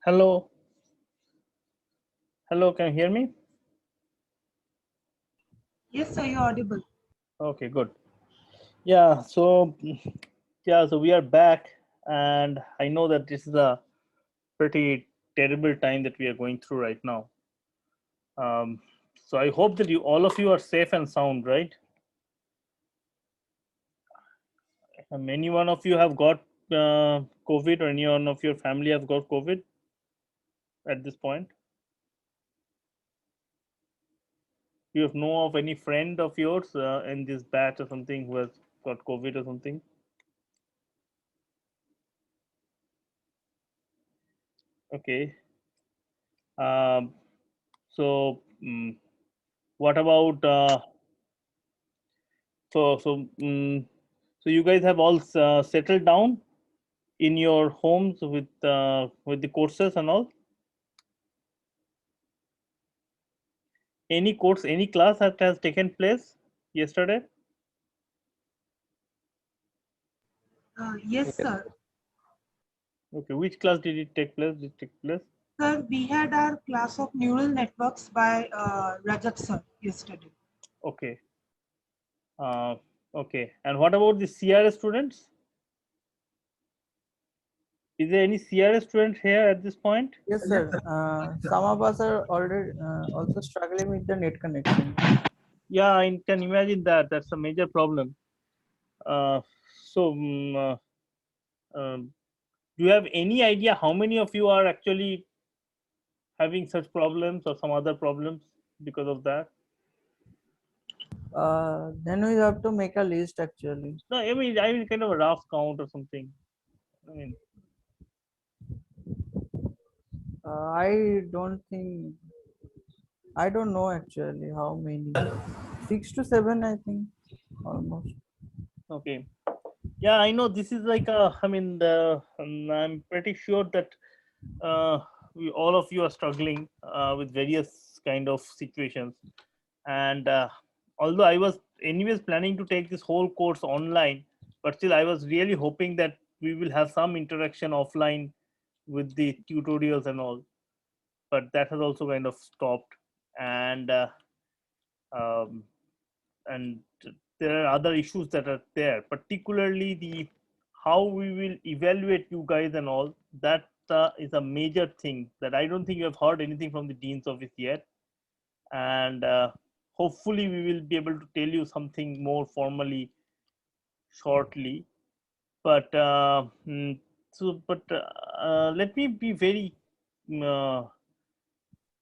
Hello. Hello, can you hear me? Yes, sir, you're audible. Okay, good. Yeah, so so we are back, and I know that this is a pretty terrible time that we are going through right now. Um, so I hope that you all of you are safe and sound, right? Any one of you have got COVID, or any one of your family have got COVID at this point? You have know of any friend of yours in this batch or something who has got COVID or something? Okay. Um, so what about so so so you guys have all settled down in your homes with the courses and all? Any course, any class that has taken place yesterday? Yes, sir. Okay, which class did it take place? Did it take place? Sir, we had our class of neural networks by Rajat sir yesterday. Okay. Uh, okay. And what about the CRS students? Is there any CRS student here at this point? Yes, sir. Some of us are already also struggling with the net connection. Yeah, I can imagine that. That's a major problem. Uh, so, um, do you have any idea how many of you are actually having such problems or some other problems because of that? Then we have to make a list actually. No, I mean kind of a rough count or something. I mean, I don't think, I don't know actually how many. 6 to 7, I think, almost. okay. Yeah, I know this is like a. I mean, I'm pretty sure that all of you are struggling with various kind of situations, and although I was anyways planning to take this whole course online, but still I was really hoping that we will have some interaction offline with the tutorials and all, but that has also kind of stopped. And um, and there are other issues that are there, particularly the how we will evaluate you guys and all that is a major thing that I don't think you have heard anything from the dean's office yet. And hopefully we will be able to tell you something more formally shortly. But but let me be very uh,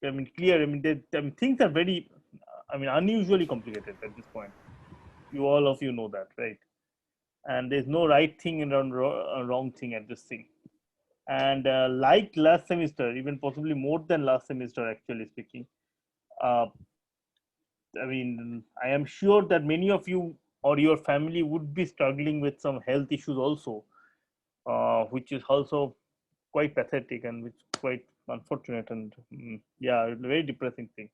I mean clear. I mean, things are very I mean unusually complicated at this point. You all of you know that, right? And there's no right thing and wrong thing at this thing. And like last semester, even possibly more than last semester, actually speaking, uh, I mean, I am sure that many of you or your family would be struggling with some health issues also, which is also quite pathetic and which is quite unfortunate and yeah, a very depressing thing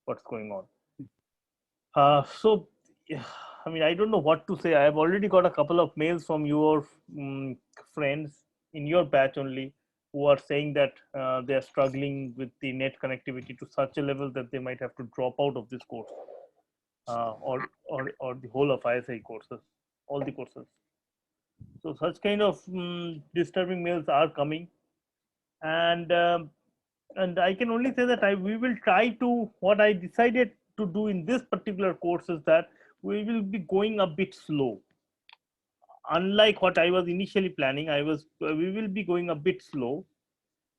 what's going on. So yeah, I mean, I don't know what to say. I have already got a couple of mails from your friends in your batch only who are saying that they are struggling with the net connectivity to such a level that they might have to drop out of this course, or the whole of ISI courses, all the courses. So such kind of disturbing mails are coming, and I can only say that we will try to, what I decided to do in this particular course is that we will be going a bit slow. Unlike what I was initially planning, we will be going a bit slow,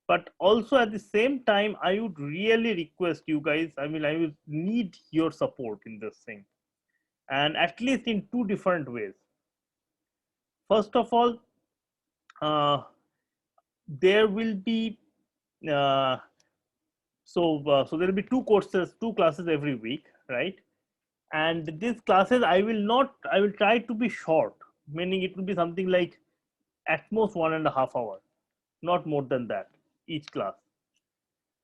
but also at the same time, I would really request you guys. I mean, I will need your support in this thing, and at least in two different ways. First of all, there will be so there will be two classes every week, right? And these classes I will try to be short, meaning it will be something like at most 1.5 hours, not more than that each class.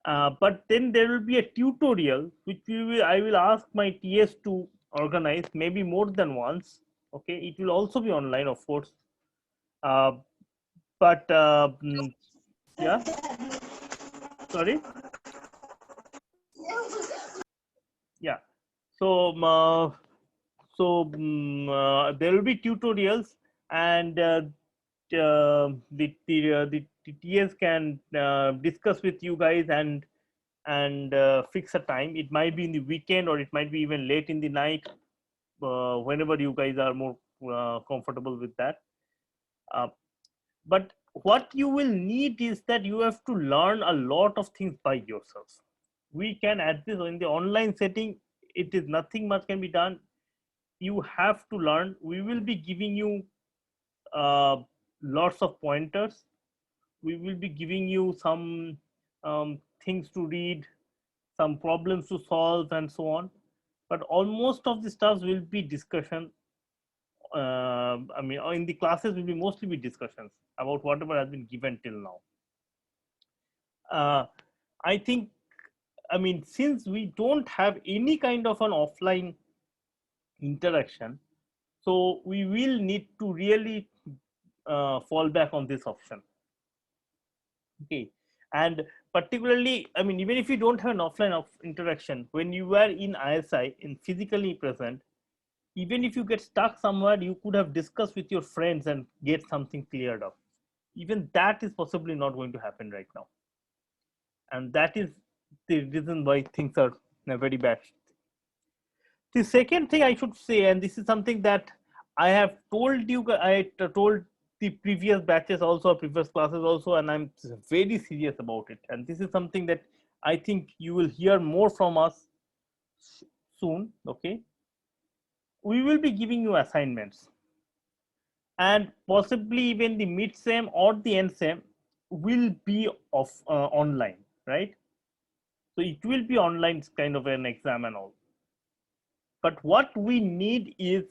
But then there will be a tutorial which I will ask my TS to organize, maybe more than once. Okay, it will also be online, of course. But yeah, sorry. Yeah. So there will be tutorials, and the TS can discuss with you guys and fix a time. It might be in the weekend or it might be even late in the night, whenever you guys are more comfortable with that. But what you will need is that you have to learn a lot of things by yourselves. We can at this in the online setting, it is nothing much can be done. You have to learn. We will be giving you lots of pointers. We will be giving you some things to read, some problems to solve, and so on. But almost of the stuff will be discussion. I mean, in the classes will be mostly be discussions about whatever has been given till now. I think, I mean, since we don't have any kind of an offline interaction, so we will need to really fall back on this option. Okay, and particularly, I mean, even if you don't have an offline interaction, when you are in ISI, in physically present, even if you get stuck somewhere, you could have discussed with your friends and get something cleared up. Even that is possibly not going to happen right now. And that is the reason why things are in a very bad. The second thing I should say, and this is something that I have told you, I told the previous batches also, previous classes also, and I'm very serious about it. And this is something that I think you will hear more from us soon. Okay, we will be giving you assignments, and possibly even the mid-sem or the end-sem will be online, right? So it will be online kind of an exam and all. But what we need is,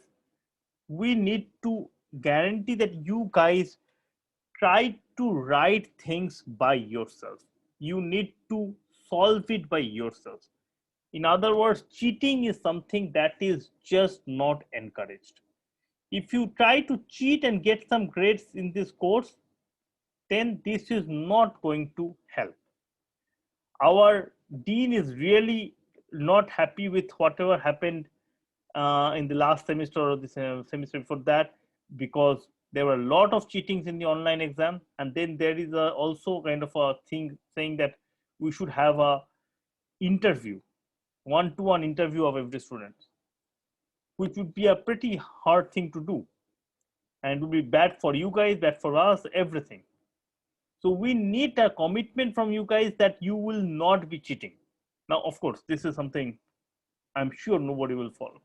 we need to guarantee that you guys try to write things by yourself. You need to solve it by yourself. In other words, cheating is something that is just not encouraged. If you try to cheat and get some grades in this course, then this is not going to help. Our dean is really not happy with whatever happened in the last semester or the semester before that, because there were a lot of cheatings in the online exam. And then there is also kind of a thing saying that we should have a interview, one-to-one interview of every student, which would be a pretty hard thing to do, and would be bad for you guys, bad for us, everything. So we need a commitment from you guys that you will not be cheating. Now, of course, this is something I'm sure nobody will follow.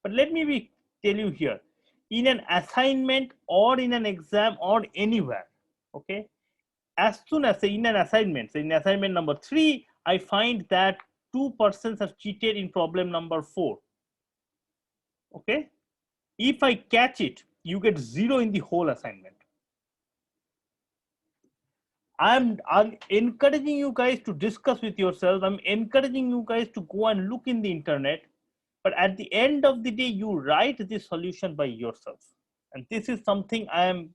But let me tell you here, in an assignment or in an exam or anywhere, okay, as soon as in an assignment, in assignment number 3, I find that 2 persons have cheated in problem number 4. Okay, If I catch it, you get 0 in the whole assignment. I'm encouraging you guys to discuss with yourself. I'm encouraging you guys to go and look in the internet. But at the end of the day, you write the solution by yourself. And this is something I am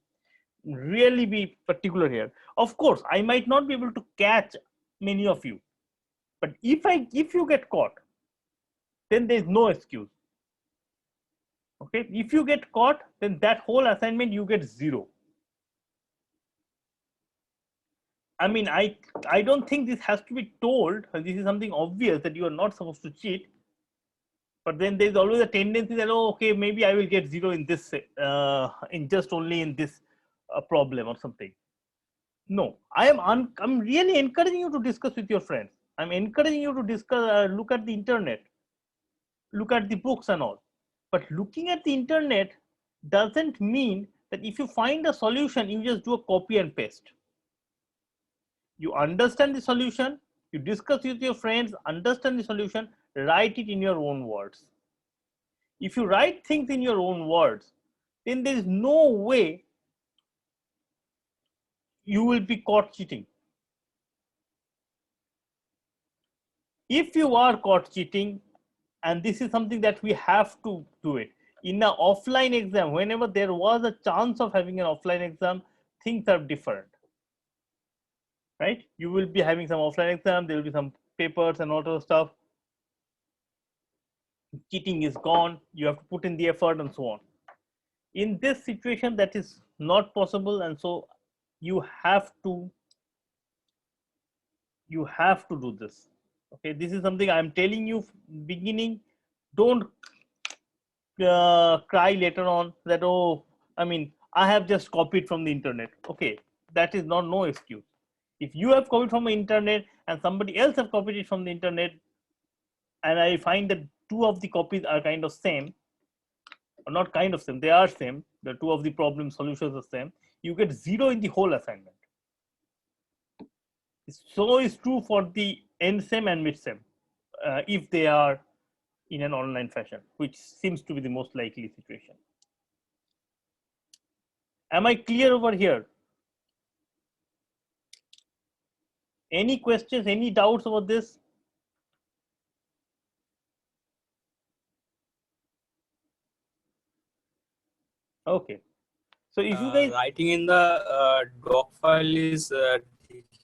really be particular here. Of course, I might not be able to catch many of you. But if you get caught, then there's no excuse. Okay, if you get caught, then that whole assignment you get 0. I mean, I don't think this has to be told. This is something obvious that you are not supposed to cheat. But then there's always a tendency that, oh, okay, maybe I will get 0 in this, in just only in this problem or something. No, I'm really encouraging you to discuss with your friends. I'm encouraging you to discuss, look at the internet, look at the books and all. But looking at the internet doesn't mean that if you find a solution, you just do a copy and paste. You understand the solution, you discuss with your friends, understand the solution, write it in your own words. If you write things in your own words, then there is no way you will be caught cheating. If you are caught cheating, and this is something that we have to do it, in an offline exam, whenever there was a chance of having an offline exam, things are different. Right? You will be having some offline exam, there will be some papers and all those stuff. Cheating is gone, you have to put in the effort and so on. In this situation, that is not possible, and so you have to do this. Okay, this is something I'm telling you beginning. Don't cry later on that, oh, I mean, I have just copied from the internet. Okay, that is no excuse. If you have copied from the internet and somebody else have copied it from the internet, and I find that 2 of the copies are kind of same, or not kind of same, they are same, the 2 of the problem solutions are same, you get 0 in the whole assignment. So is true for the end sem and mid sem, if they are in an online fashion, which seems to be the most likely situation. Am I clear over here? Any questions, any doubts over this? Okay. So if you guys writing in the doc file is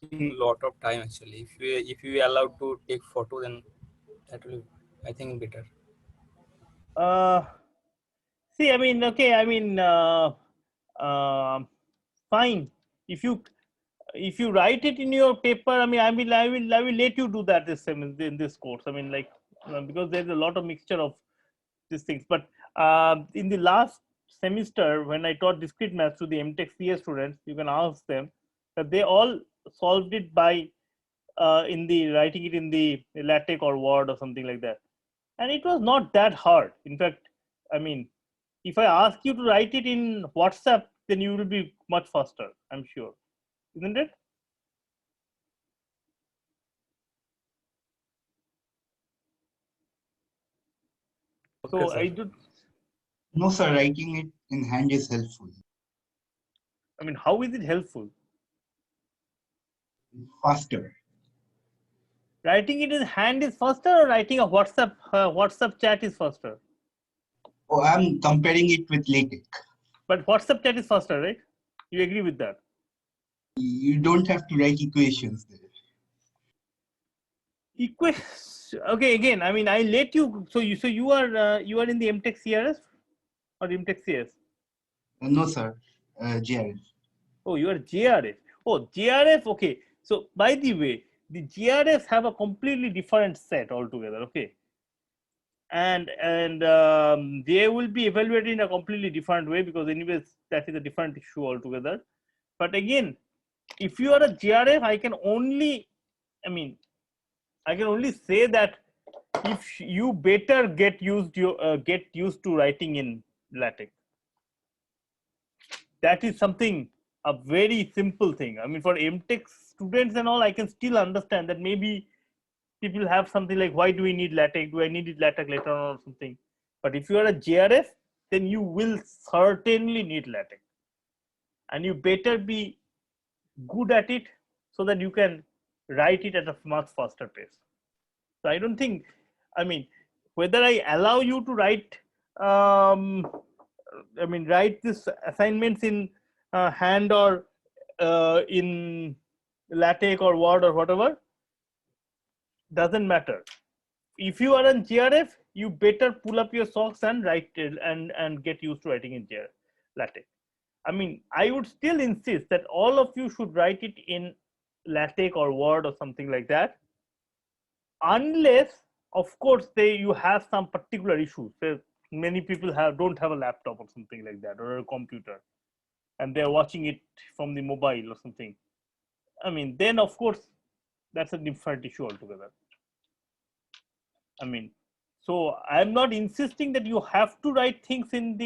taking a lot of time actually. If you allowed to take photo, then that will, I think, better. see, I mean, okay, I mean, fine. If you write it in your paper, I mean, I will let you do that this in this course. I mean, like, because there's a lot of mixture of these things. But in the last semester, when I taught discrete maths to the MTech CS students, you can ask them that they all solved it by writing it in the LaTeX or Word or something like that, and it was not that hard. In fact, I mean, if I ask you to write it in WhatsApp, then you will be much faster, I'm sure, isn't it? Okay, So sir. I do. No, sir, writing it in hand is helpful. I mean, how is it helpful? Faster. Writing it in hand is faster, or writing a WhatsApp chat is faster? Oh, I'm comparing it with LaTeX. But WhatsApp chat is faster, right? You agree with that? You don't have to write equations there. Okay, again, I mean, I let you. So you are in the MTech CRS or MTech CS? No, sir, JRF. Oh, you are JRF. Oh, JRF. Okay. So by the way, the JRFs have a completely different set altogether. Okay. And they will be evaluated in a completely different way, because anyways that is a different issue altogether. But again, if you are a JRF, I can only say that if you better get used to writing in LaTeX. That is something, a very simple thing. I mean, for MTech students and all, I can still understand that maybe people have something like, why do we need LaTeX? Do I need it LaTeX later on or something? But if you are a JRF, then you will certainly need LaTeX. And you better be good at it so that you can write it at a much faster pace. So I don't think, I mean, whether I allow you to write, write this assignments in hand or in LaTeX or Word or whatever, doesn't matter. If you are on JRF, you better pull up your socks and write it and get used to writing in LaTeX. I mean, I would still insist that all of you should write it in LaTeX or Word or something like that, unless, of course, you have some particular issues. So many people don't have a laptop or something like that, or a computer, and they're watching it from the mobile or something. I mean, then of course, that's a different issue altogether. I mean, so I'm not insisting that you have to write things in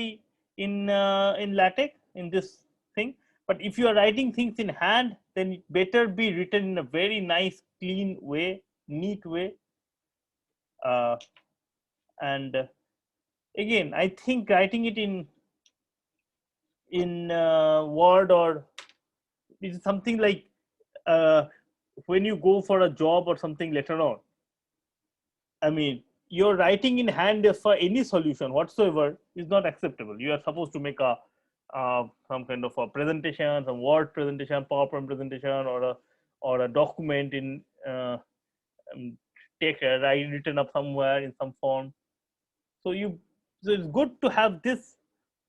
LaTeX in this thing, but if you are writing things in hand, then it better be written in a very nice, clean way, neat way. And again, I think writing it in Word or is something like when you go for a job or something later on. I mean, your writing in hand for any solution whatsoever is not acceptable. You are supposed to make a some kind of a presentation, some Word presentation, PowerPoint presentation, or a document in written up somewhere in some form. So it's good to have this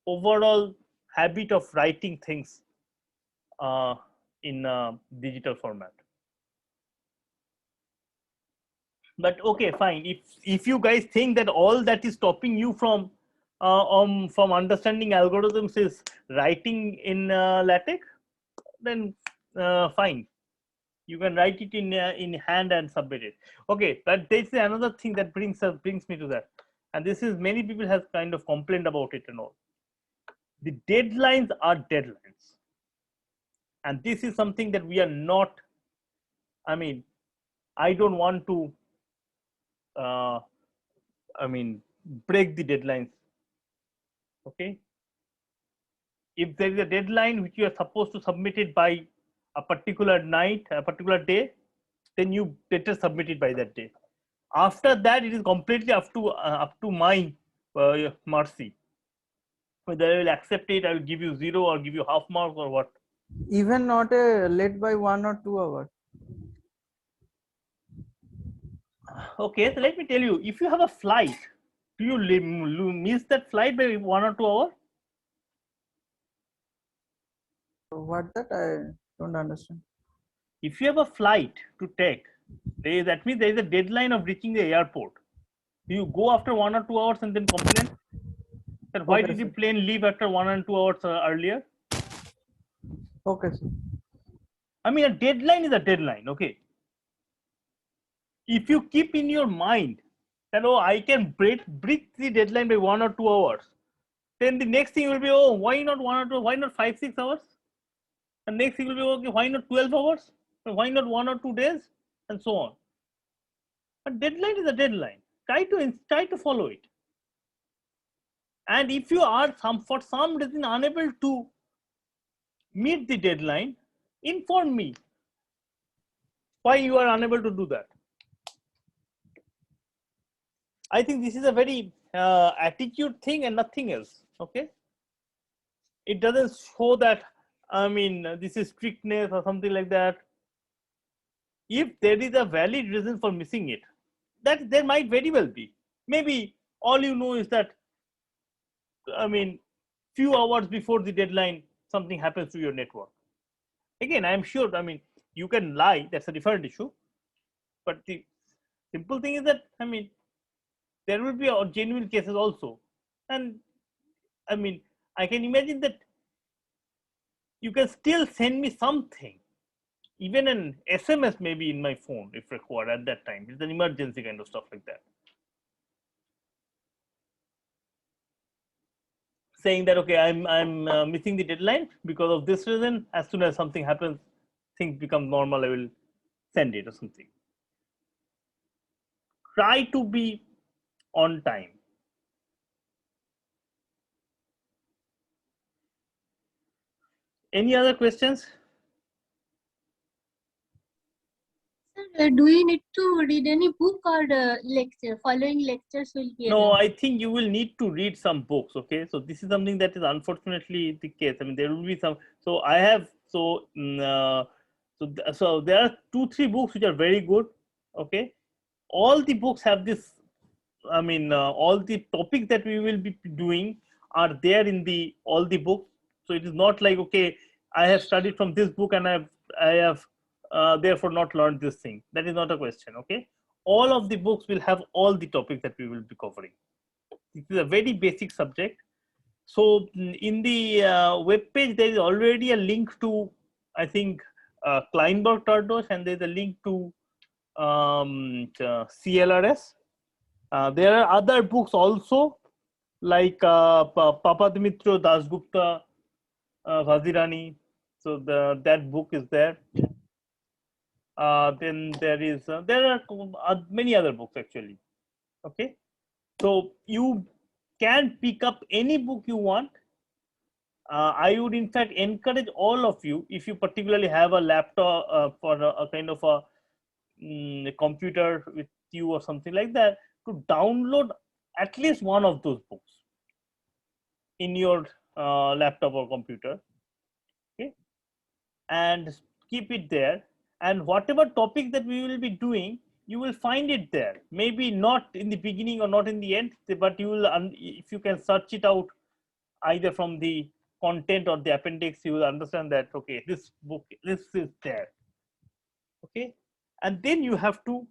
overall habit of writing things in a digital format. But okay, fine. If you guys think that all that is stopping you from understanding algorithms is writing in LaTeX, then fine. You can write it in hand and submit it. Okay, but there's another thing that brings me to that, and this is many people have kind of complained about it and all. The deadlines are deadlines, and this is something that we are not. I mean, I don't want to. Break the deadlines. Okay. If there is a deadline which you are supposed to submit it by a particular night, a particular day, then you better submit it by that day. After that, it is completely up to my mercy. Whether I will accept it, I will give you 0 or give you half marks or what. Even not late by 1 or 2 hours. Okay, so let me tell you, if you have a flight, do you miss that flight by 1 or 2 hours? What that I don't understand. If you have a flight to take, that means there is a deadline of reaching the airport. Do you go after 1 or 2 hours and then complain that why Okay, did the sir. plane leave after 1 and 2 hours earlier? Okay, sir. I mean, a deadline is a deadline. Okay. If you keep in your mind that, oh, I can break the deadline by 1 or 2 hours, then the next thing will be, oh, why not 1 or 2? Why not 5-6 hours? And next thing will be, okay, why not 12 hours? Why not 1 or 2 days? And so on. A deadline is a deadline. Try to follow it. And if you are for some reason unable to meet the deadline, inform me why you are unable to do that. I think this is a very attitude thing and nothing else. Okay. It doesn't show that, I mean, this is strictness or something like that. If there is a valid reason for missing it, that there might very well be. Maybe all you know is that, I mean, few hours before the deadline, something happens to your network. Again, I'm sure, I mean, you can lie, that's a different issue. But the simple thing is that, I mean, there will be genuine cases also. And I mean, I can imagine that you can still send me something, even an SMS maybe in my phone if required at that time. It's an emergency kind of stuff like that. Saying that, okay, I'm missing the deadline because of this reason. As soon as something happens, things become normal, I will send it or something. Try to be on time. Any other questions? Sir, do you need to read any book or the lecture? Following lectures will be No, enough? I think you will need to read some books. Okay, so this is something that is unfortunately the case. I mean, there will be some. So I have so there are 2-3 books which are very good. Okay, all the books have this. I mean, all the topics that we will be doing are there in the all the books. So it is not like, okay, I have studied from this book and I have therefore not learned this thing. That is not a question. Okay, all of the books will have all the topics that we will be covering. It is a very basic subject. So in the web page there is already a link to, I think, Kleinberg Tardos, and there is a link to CLRS. There are other books also, like Papadmitro Dasgupta Vazirani. So that book is there. Then there are many other books actually. Okay, so you can pick up any book you want. I would in fact encourage all of you, if you particularly have a laptop for a kind of a computer with you or something like that, to download at least one of those books in your laptop or computer. Okay, and keep it there, and whatever topic that we will be doing, you will find it there. Maybe not in the beginning or not in the end, but you will, if you can search it out either from the content or the appendix, you will understand that, okay, this book, this is there. Okay, and then you have to,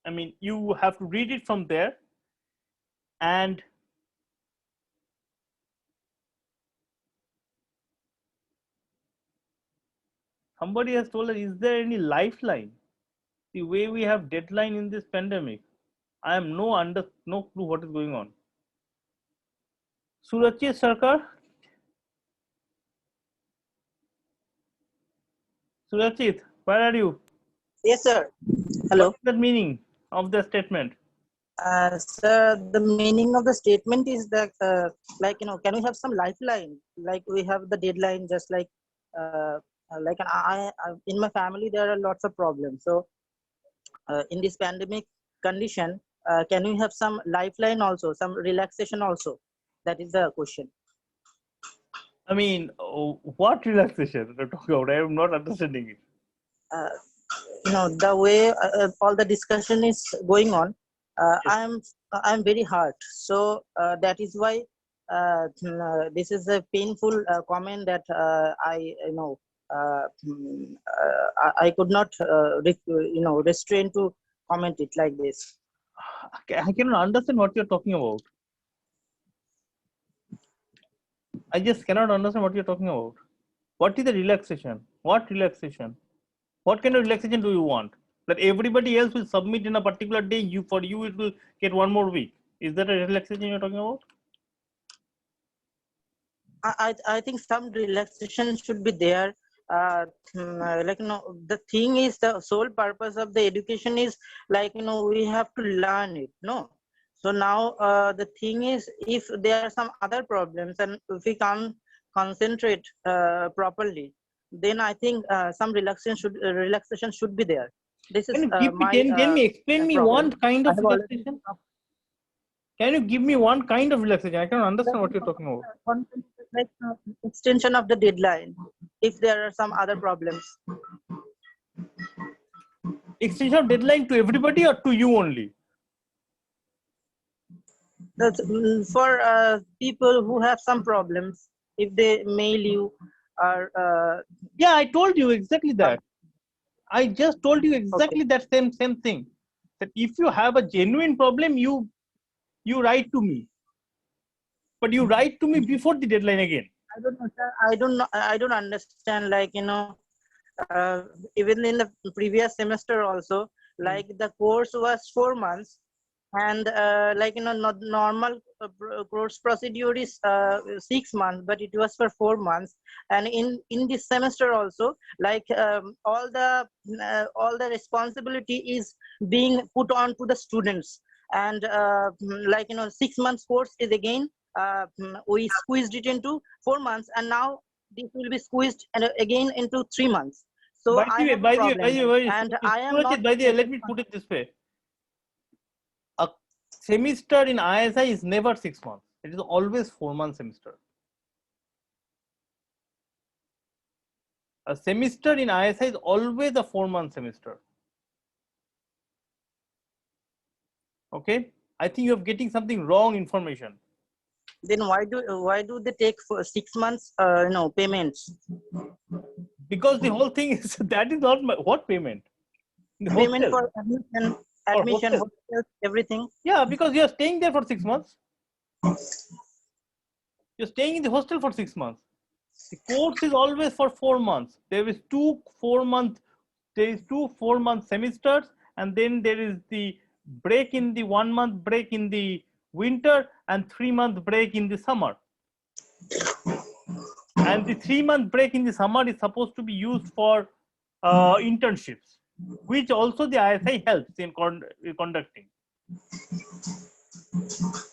I mean, you have to read it from there. And somebody has told us, is there any lifeline? The way we have deadline in this pandemic, I am no clue what is going on. Surachit Sarkar? Surachit, where are you? Yes, sir. Hello. What is the meaning of the statement? Sir, the meaning of the statement is that, can we have some lifeline? Like we have the deadline, just like in my family, there are lots of problems. So, in this pandemic condition, can we have some lifeline also, some relaxation also? That is the question. I mean, what relaxation you're talking about? I am not understanding it. The way all the discussion is going on, Yes. I'm very hurt. So that is why this is a painful comment that I could not restrain to comment it like this. I cannot understand what you're talking about. I just cannot understand what you're talking about. What is the relaxation? What relaxation? What kind of relaxation do you want? That everybody else will submit in a particular day, for you it will get 1 more week. Is that a relaxation you're talking about? I think some relaxation should be there. The thing is, the sole purpose of the education is we have to learn it. No, so now the thing is, if there are some other problems and if we can't concentrate properly, then I think some relaxation should be there. This is Can you explain me problem. one kind of relaxation? Can you give me one kind of relaxation? I cannot understand what you're talking about. Like extension of the deadline, if there are some other problems. Extension of deadline to everybody or to you only? That's for people who have some problems, if they mail you or yeah, I told you exactly that. I just told you exactly that same thing. That if you have a genuine problem, you write to me. But you write to me before the deadline again. I don't know, sir. I don't understand. Even in the previous semester also, like the course was 4 months, and not normal course procedure is 6 months, but it was for 4 months. And in this semester also, all the responsibility is being put on to the students. And 6 months course is again we squeezed it into 4 months, and now this will be squeezed and again into 3 months. So By I the way, have a problem, and I am not. by the way, let me put it this way. A semester in ISI is never 6 months. It is always 4-month semester. A semester in ISI is always a 4-month semester. Okay, I think you are getting something wrong information. Then why do they take for 6 months payments? Because the whole thing is that is not my what payment? The Payment hostel. for admission, hostel. hotels, everything. Yeah, because you are staying there for 6 months. You're staying in the hostel for 6 months. The course is always for 4 months. There is 2 4-month semesters, and then there is the break in the 1-month break in the winter and 3-month break in the summer. And the 3-month break in the summer is supposed to be used for internships, which also the ISI helps in conducting.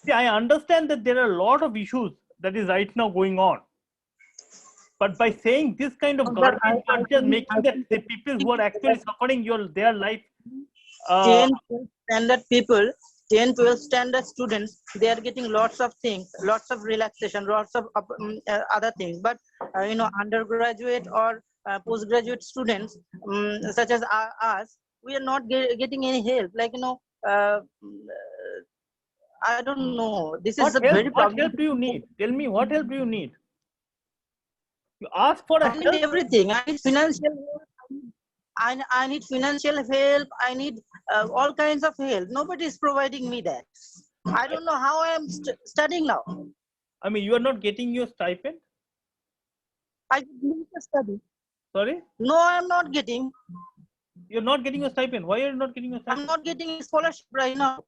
See, I understand that there are a lot of issues that is right now going on. But by saying this kind of garbage, you are just making that the people who are actually suffering their life. 10, 12 standard people, 10, 12 standard students, they are getting lots of things, lots of relaxation, lots of other things. But undergraduate or postgraduate students, such as us, we are not getting any help. Like I don't know. This is a very What problem. help do you need? Tell me, what help do you need? You ask for a I need help. everything. I need financial help. I need financial help. I need all kinds of help. Nobody is providing me that. I don't know how I am studying now. I mean, you are not getting your stipend? I need to study. Sorry? No, I am not getting. You're not getting a stipend. Why are you not getting a stipend? I'm not getting a scholarship right now.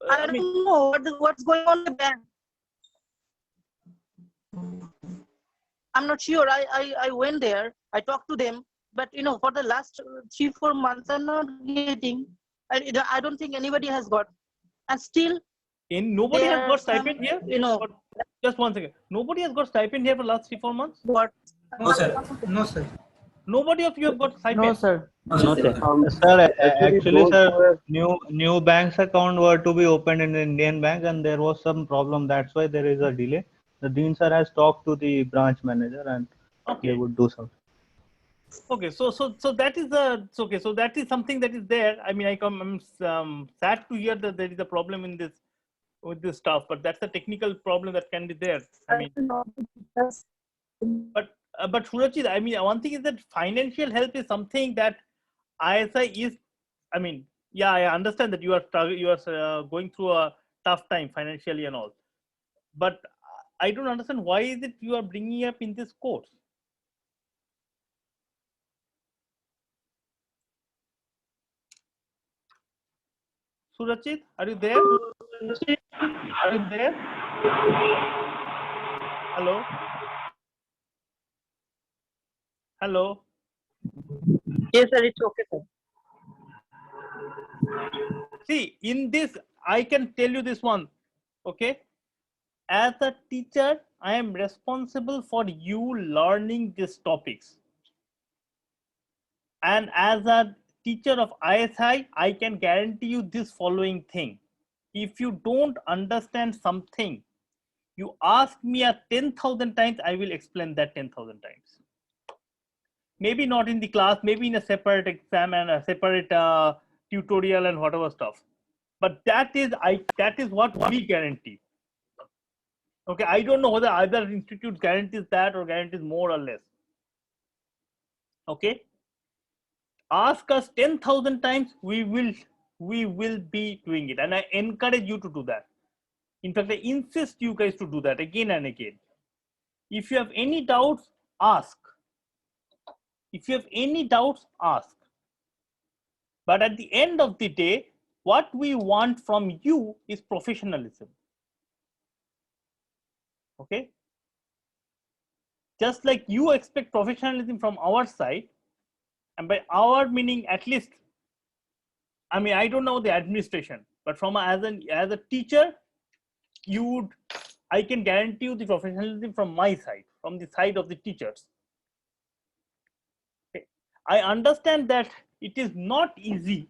I I mean, don't know what's going on in the bank. I'm not sure. I went there. I talked to them. But for the last 3-4 months, I'm not getting. I don't think anybody has got. And still, nobody has got stipend here? What? Just 1 second. Nobody has got stipend here for the last 3-4 months? What? No, sir. No, sir. Nobody of you have got stipend? No, sir. Sir, actually, sir, new bank's account were to be opened in the Indian Bank, and there was some problem. That's why there is a delay. The dean sir has talked to the branch manager, and Okay. they would do something. Okay, so that is okay. So that is something that is there. I mean, I'm sad to hear that there is a problem with this stuff, but that's a technical problem that can be there. I mean, but Surajit, I mean, one thing is that financial help is something that ISI is. I mean, yeah, I understand that you are going through a tough time financially and all, but I don't understand why is it you are bringing up in this course. Surajit, are you there? Are you there? Hello? Hello? Yes, sir. It's okay, sir. See, in this, I can tell you this one, okay? As a teacher, I am responsible for you learning these topics. And as a teacher of ISI, I can guarantee you this following thing. If you don't understand something, you ask me 10,000 times, I will explain that 10,000 times. Maybe not in the class, maybe in a separate exam and a separate tutorial and whatever stuff. But that is what we guarantee. Okay, I don't know whether other institutes guarantees that or guarantees more or less. Okay, ask us 10,000 times, we will be doing it, and I encourage you to do that. In fact, I insist you guys to do that again and again. If you have any doubts, ask. If you have any doubts, ask. But at the end of the day, what we want from you is professionalism. Okay? Just like you expect professionalism from our side, and by our meaning at least, I mean, I don't know the administration, but from as a teacher, I can guarantee you the professionalism from my side. from the side of the teachers. Okay. I understand that it is not easy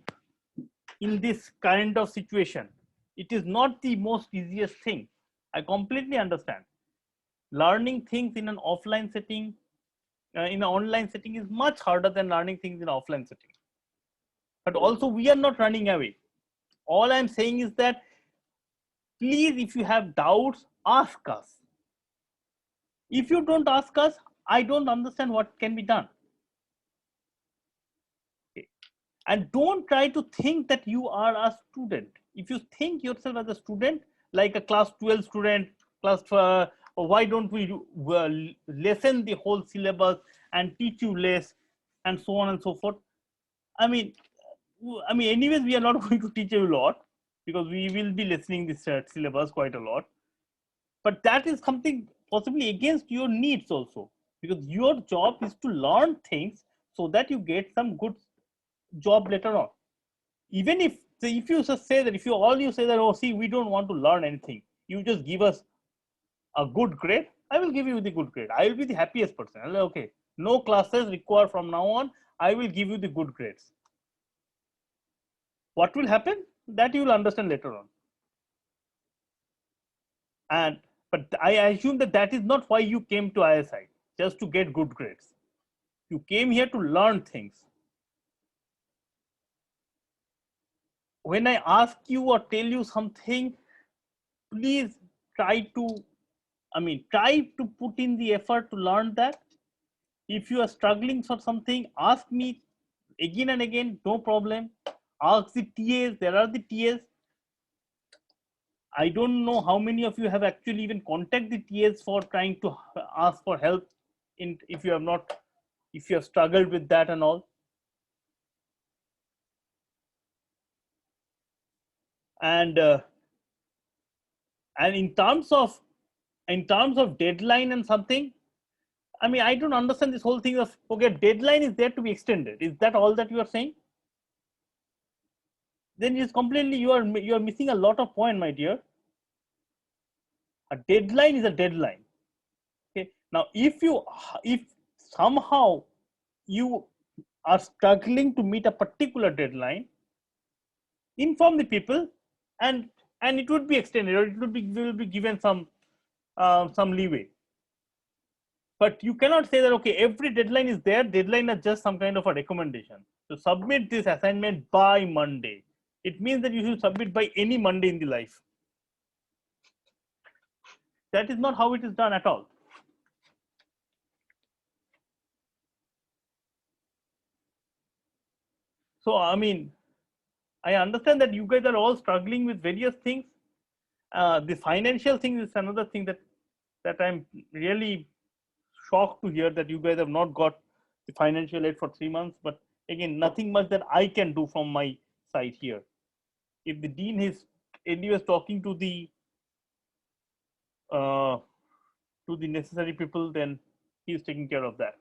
in this kind of situation. It is not the most easiest thing. I completely understand. Learning things in an offline setting, in an online setting is much harder than learning things in an offline setting. But also we are not running away. All I'm saying is that please, if you have doubts, ask us. If you don't ask us, I don't understand what can be done. Okay. And don't try to think that you are a student. If you think yourself as a student, like a class 12 student, why don't we lessen the whole syllabus and teach you less and so on and so forth. I mean, anyways, we are not going to teach you a lot because we will be lessening this syllabus quite a lot. But that is something possibly against your needs also, because your job is to learn things so that you get some good job later on. Even if you just say that, if you say that, oh, see, we don't want to learn anything, you just give us a good grade, I will give you the good grade. I will be the happiest person. I'll say, okay, no classes required from now on, I will give you the good grades. What will happen? That you will understand later on. But I assume that that is not why you came to ISI, just to get good grades. You came here to learn things. When I ask you or tell you something, please try to put in the effort to learn that. If you are struggling for something, ask me again and again, no problem. Ask the TAs, there are the TAs. I don't know how many of you have actually even contacted the TAs for trying to ask for help if you have struggled with that and all. And in terms of deadline and something, I don't understand this whole thing of, okay, deadline is there to be extended. Is that all that you are saying? Then it's completely, you are missing a lot of point, my dear. A deadline is a deadline. Okay. Now, if somehow you are struggling to meet a particular deadline, inform the people, and it would be extended, or it will be given some leeway. But you cannot say that, okay, every deadline is there. Deadline is just some kind of a recommendation. So submit this assignment by Monday. It means that you should submit by any Monday in the life. That is not how it is done at all. So, I understand that you guys are all struggling with various things. The financial thing is another thing that I'm really shocked to hear, that you guys have not got the financial aid for 3 months. But again, nothing much that I can do from my side here. If the dean is anyways talking to the necessary people, then he's taking care of that.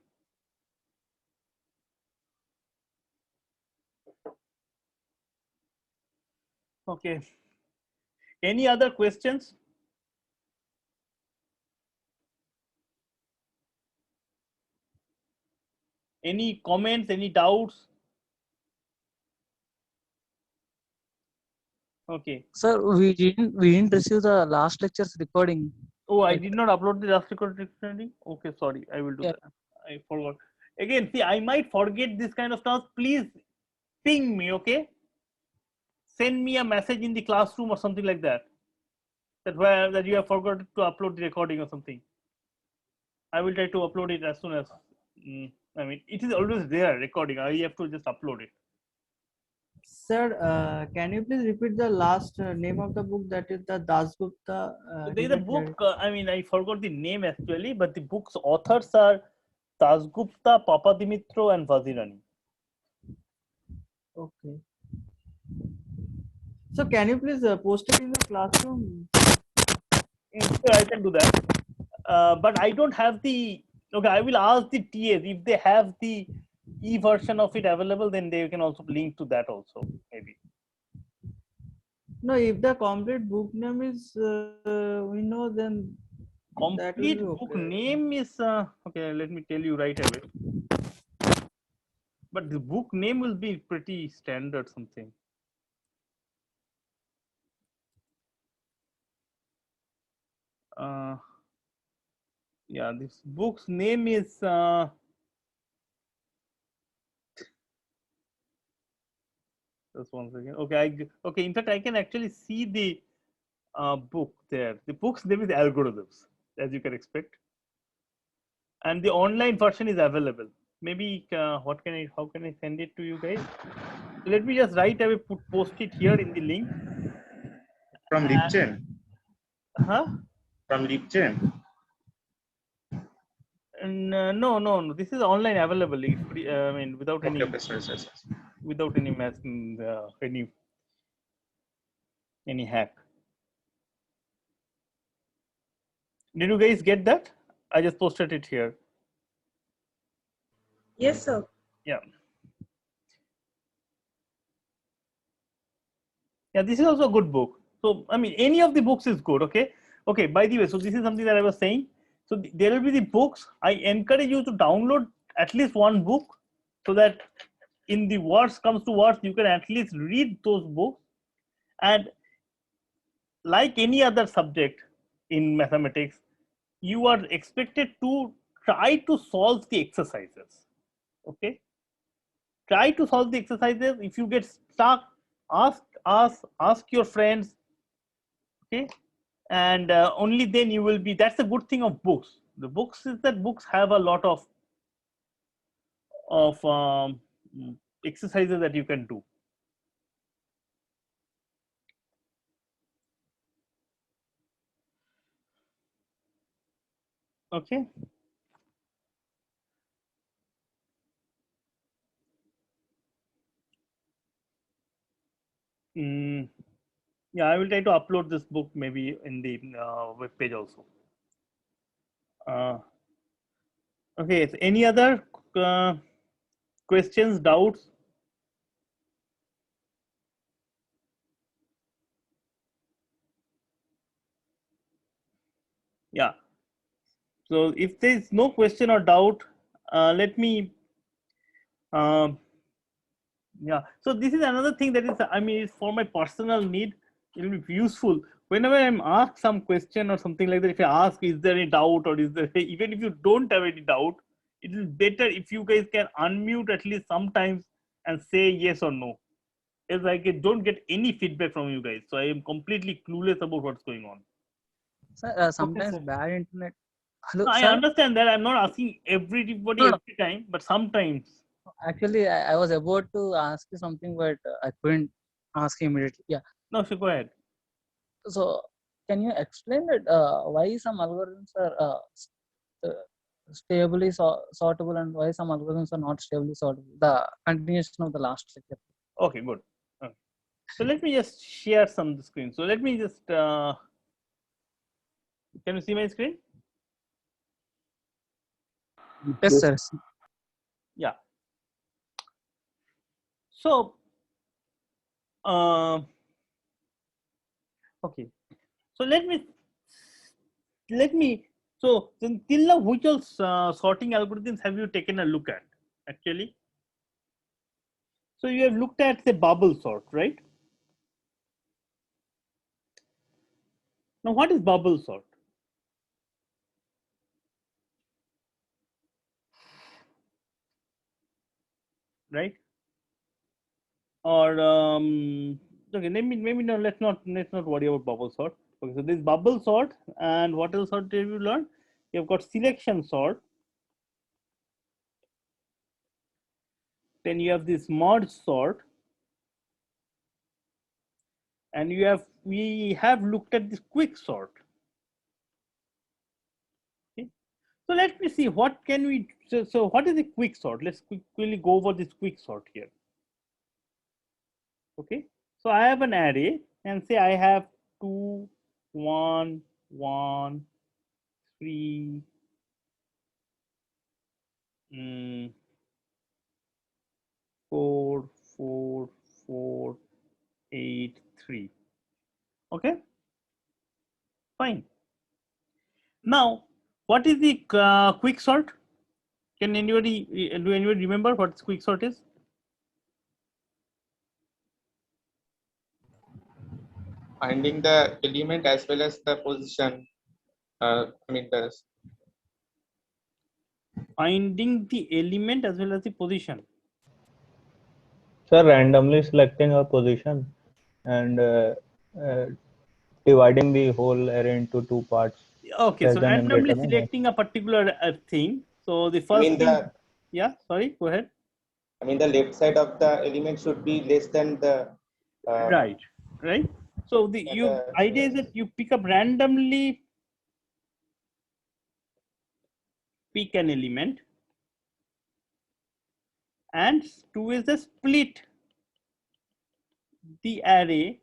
Okay. Any other questions? Any comments, any doubts? Okay. Sir, we didn't receive the last lecture's recording. Oh, I did not upload the last recording. Okay, sorry, I will do that. I forgot. Again, see, I might forget this kind of stuff. Please ping me, okay? Send me a message in the classroom or something like that. That you have forgot to upload the recording or something. I will try to upload it as soon as. It is always there, recording. I have to just upload it. Sir, can you please repeat the last name of the book, that is the Dasgupta? There is a book, I forgot the name actually, but the book's authors are Dasgupta, Papadimitro, and Vazirani. Okay. So can you please post it in the classroom? Sure, I can do that. But I don't have the. Okay, I will ask the TAs if they have the e-version of it available. Then they can also link to that also, maybe. No, if the complete book name is we know, then complete be book okay. name is okay. Let me tell you right away. But the book name will be pretty standard something. Yeah, this book's name is just one second. Okay, okay. In fact, I can actually see the book there. The book's name is Algorithms, as you can expect, and the online version is available. Maybe what can I? How can I send it to you guys? Let me just right away post it here in the link. From LibGen. Huh? From LibGen. And, no. This is online available. It's free, I mean, without Okay, any, okay, sorry. without any any hack. Did you guys get that? I just posted it here. Yes, sir. Yeah. Yeah, this is also a good book. So, I mean, any of the books is good. Okay. Okay. By the way, so this is something that I was saying. So there will be the books. I encourage you to download at least one book, so that in the worst comes to worst, you can at least read those books. And like any other subject in mathematics, you are expected to try to solve the exercises. Okay. Try to solve the exercises. If you get stuck, ask your friends. Okay. And only then you will be. That's the good thing of books. The books is that books have a lot of exercises that you can do. Okay. Yeah, I will try to upload this book maybe in the web page also. Okay, so any other questions, doubts? Yeah. So if there is no question or doubt, let me. Yeah. So this is another thing that is, I mean, it's for my personal need. It will be useful whenever I'm asked some question or something like that. If I ask, is there any doubt, or is there, even if you don't have any doubt, it is better if you guys can unmute at least sometimes and say yes or no. Else I don't get any feedback from you guys. So I am completely clueless about what's going on. Sir, sometimes bad internet. Hello, No, I sir. understand that. I'm not asking everybody No, every time, but sometimes. actually, I was about to ask you something, but I couldn't ask immediately. Yeah. No, so go ahead. So, can you explain that why some algorithms are stably sortable and why some algorithms are not stably sortable? The continuation of the last lecture. Okay, good. Okay. So let me just share some screen. So let me just. Can you see my screen? Yes, sir. Yeah. So, okay. So let me. So then till now, which all sorting algorithms have you taken a look at? Actually, so you have looked at the bubble sort, right? Now, what is bubble sort? Right? Or okay, maybe no. Let's not worry about bubble sort. Okay, so this bubble sort, and what else sort have you learned? You've got selection sort. Then you have this merge sort, and we have looked at this quick sort. Okay, so let me see what can we. So what is the quick sort? Let's quickly go over this quick sort here. Okay, so I have an array, and say I have 2, 1, 1, 3. 4, 4, 4, 8, 3. Okay, fine. Now, what is the quick sort? Can anybody, do anybody remember what quick sort is? Finding the element as well as the position. I mean, Finding the element as well as the position. So randomly selecting a position and dividing the whole array into two parts. Okay, less so than and greater randomly than. selecting a particular thing. So the I first mean thing, yeah, sorry, go ahead. the left side of the element should be less than the. Right. So the idea is that you pick up randomly, pick an element, and two is the split the array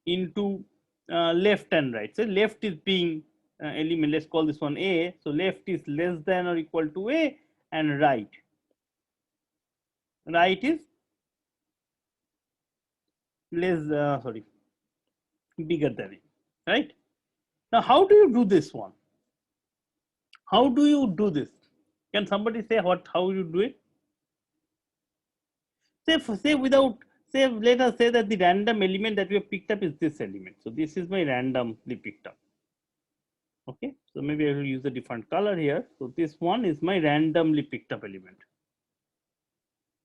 into left and right. So left is being element, let's call this one A. So left is less than or equal to A, and right is bigger than it, right? Now, how do you do this one? How do you do this? Can somebody say how you do it? Let us say that the random element that we have picked up is this element. So this is my randomly picked up. Okay, so maybe I will use a different color here. So this one is my randomly picked up element.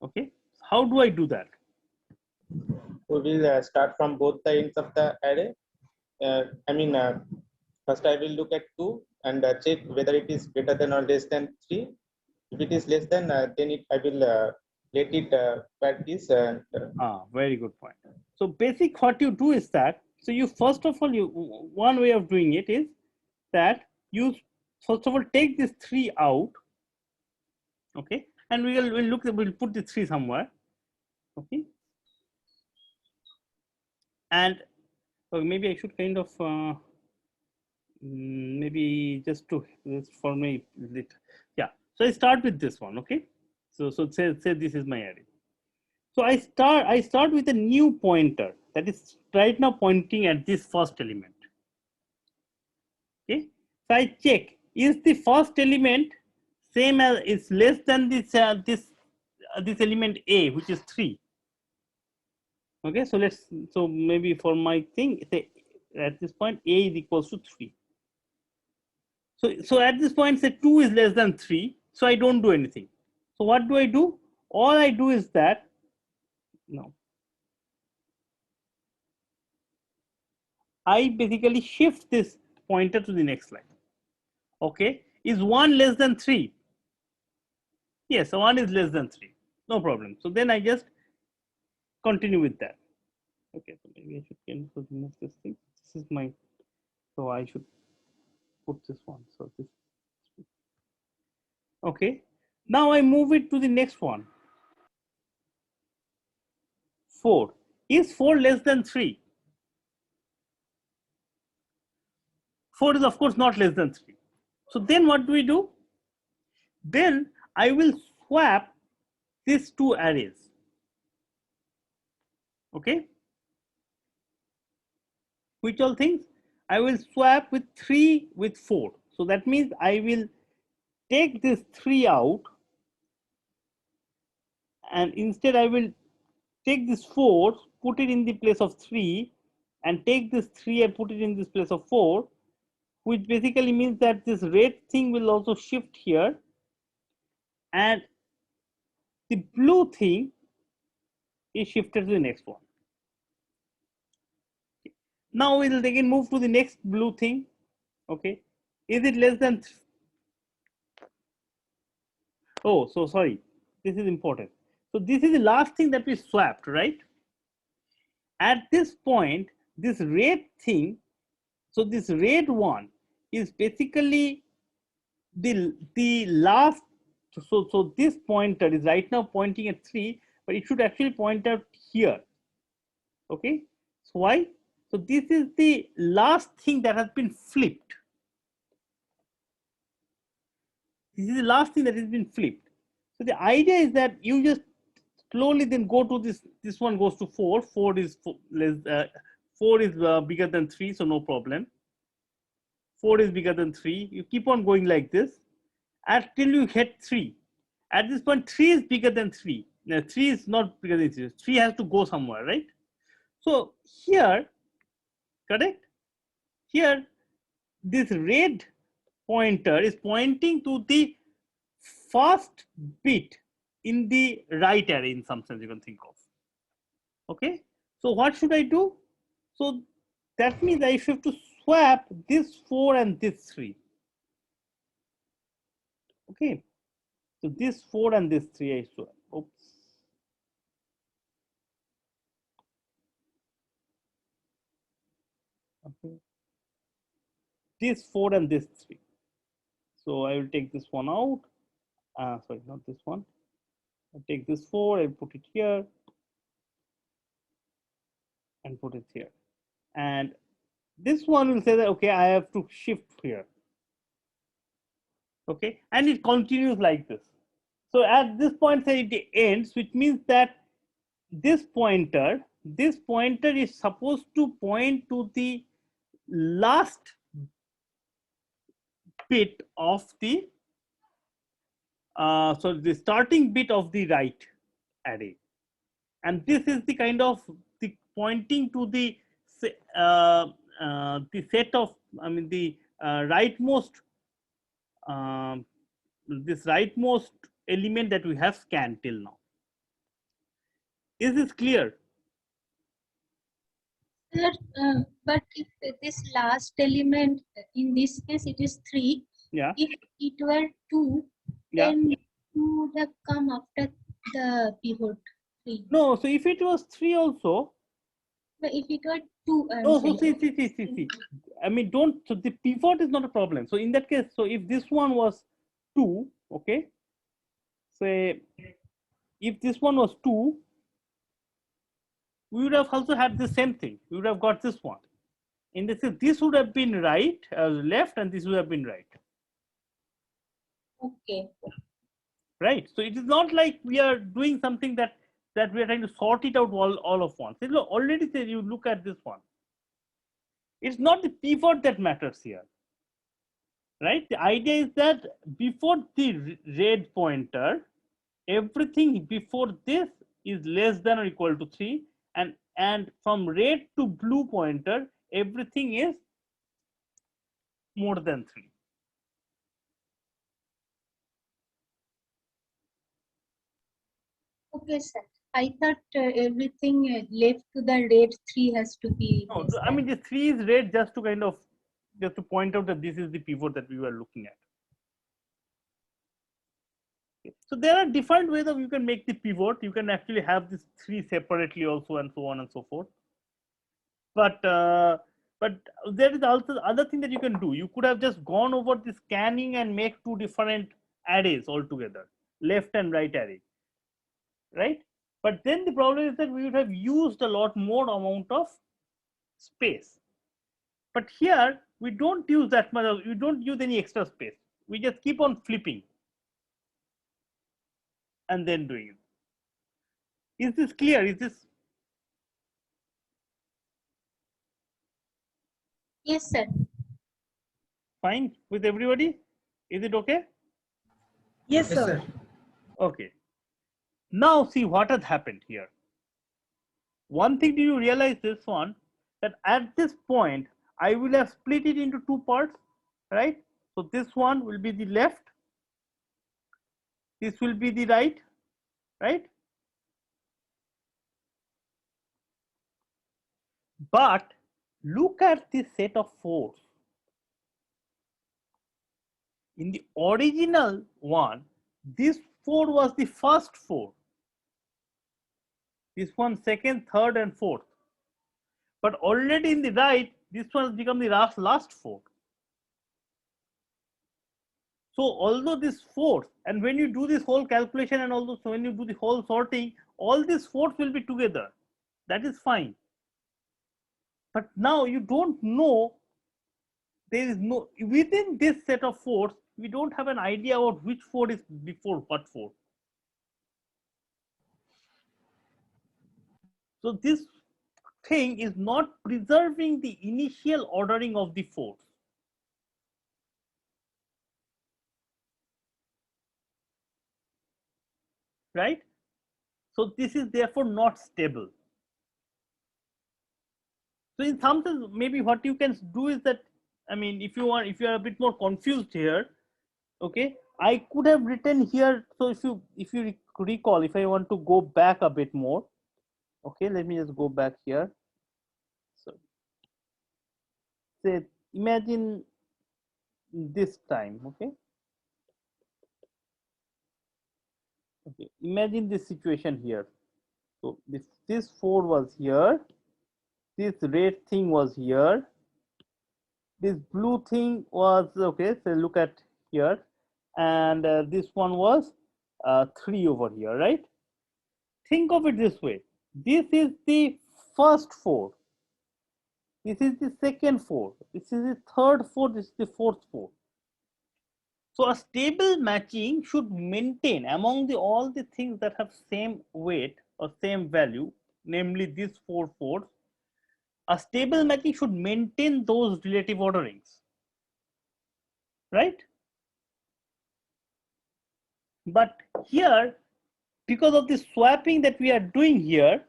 Okay, how do I do that? We will start from both the ends of the array. First I will look at 2 and check whether it is greater than or less than 3. If it is less than, then I will let it where this. Very good point. So basic what you do is that, so you first of all, one way of doing it is that you first of all take this 3 out. Okay, and we'll put the 3 somewhere. Okay, and maybe I should kind of maybe just for me, yeah. So I start with this one. Okay, so say this is my array. So I start with a new pointer that is right now pointing at this first element. Okay, so I check, is the first element same as, is less than this this element A, which is 3. Okay, so maybe for my thing, say at this point A is equals to 3. So at this point, say 2 is less than 3, so I don't do anything. So what do? All I do is that, no, I basically shift this pointer to the next line. Okay, is 1 less than 3? Yes, 1 is less than 3, no problem. So then I just continue with that. Okay, so maybe I should remove this thing. This is my, so I should put this one. So this, okay. Now I move it to the next one. 4. Is 4 less than 3? 4 is of course not less than 3. So then what do? Then I will swap these two arrays. Okay. Which all things? I will swap with 3 with 4. So that means I will take this 3 out, and instead I will take this 4, put it in the place of 3, and take this 3 and put it in this place of 4, which basically means that this red thing will also shift here, and the blue thing is shifted to the next one. Now we'll again move to the next blue thing. Okay, is it less than? Oh, so sorry, this is important. So this is the last thing that we swapped, right? At this point, this red thing, so this red one is basically the last. So this pointer is right now pointing at 3, but it should actually point out here. Okay, so why? So this is the last thing that has been flipped. This is the last thing that has been flipped. So the idea is that you just slowly then go to this one goes to 4. 4 is bigger than 3, so no problem. 4 is bigger than 3. You keep on going like this until you hit 3. At this point, 3 is bigger than 3. Now, 3 is not bigger than 3. 3 has to go somewhere, right? So here, correct? Here, this red pointer is pointing to the first bit in the right array, in some sense you can think of. Okay, so what should I do? So that means I should have to swap this 4 and this 3. Okay, so this 4 and this 3 I swap. Oops. Okay. This 4 and this 3. So I will take this one out. Sorry, not this one. I take this 4, I put it here and put it here. And this one will say that, okay, I have to shift here. Okay, and it continues like this. So at this point, say it ends, which means that this pointer is supposed to point to the last bit of the so the starting bit of the right array, and this is the kind of the pointing to the set of, I mean the rightmost this rightmost element that we have scanned till now. Is this clear? Sir, but if this last element, in this case it is 3, Yeah. if it were 2, Yeah. then 2 would have come after the pivot 3. No, so if it was 3 also. But if it were 2, No, so see. I mean, don't, so the pivot is not a problem. So in that case, so if this one was 2, okay, say if this one was 2, we would have also had the same thing. We would have got this one. In this case, this would have been right, left, and this would have been right. Okay. Right. So it is not like we are doing something that we are trying to sort it out all of once. It already says, you look at this one. It's not the pivot that matters here. Right. The idea is that before the red pointer, everything before this is less than or equal to 3, and from red to blue pointer, everything is more than 3. Okay, sir. I thought everything left to the red 3 has to be. No, I mean the 3 is red just to kind of point out that this is the pivot that we were looking at. Okay. So there are different ways of you can make the pivot. You can actually have this 3 separately also, and so on and so forth. But there is also the other thing that you can do. You could have just gone over the scanning and make 2 different arrays altogether, left and right array, right? But then the problem is that we would have used a lot more amount of space. But here we don't use that much. We don't use any extra space. We just keep on flipping and then doing it. Is this clear? Is this? Yes, sir. Fine with everybody? Is it okay? Yes, sir. Okay. Now see what has happened here. One thing, do you realize this one, that at this point I will have split it into 2 parts, right? So this one will be the left, this will be the right, right? But look at the set of 4s. In the original one, this 4 was the first 4. This one second, third, and fourth. But already in the right, this one has become the last 4. So although this 4th, and when you do this whole calculation and also when you do the whole sorting, all these 4s will be together. That is fine. But now you don't know, there is no, within this set of 4s, we don't have an idea about which 4 is before what 4. So this thing is not preserving the initial ordering of the 4s. right? So this is therefore not stable. So in some sense, maybe what you can do is that, I mean, if you are a bit more confused here, okay, I could have written here. So if you recall, if I want to go back a bit more, okay, let me just go back here. So say, imagine this time, okay. Okay, imagine this situation here. So this 4 was here, this red thing was here, this blue thing was, okay, so look at here, and this one was 3 over here, right? Think of it this way. This is the first 4. This is the second 4. This is the third 4. This is the fourth 4. So a stable matching should maintain among all the things that have same weight or same value, namely these 4 4s. A stable matching should maintain those relative orderings, right? But here, because of the swapping that we are doing here,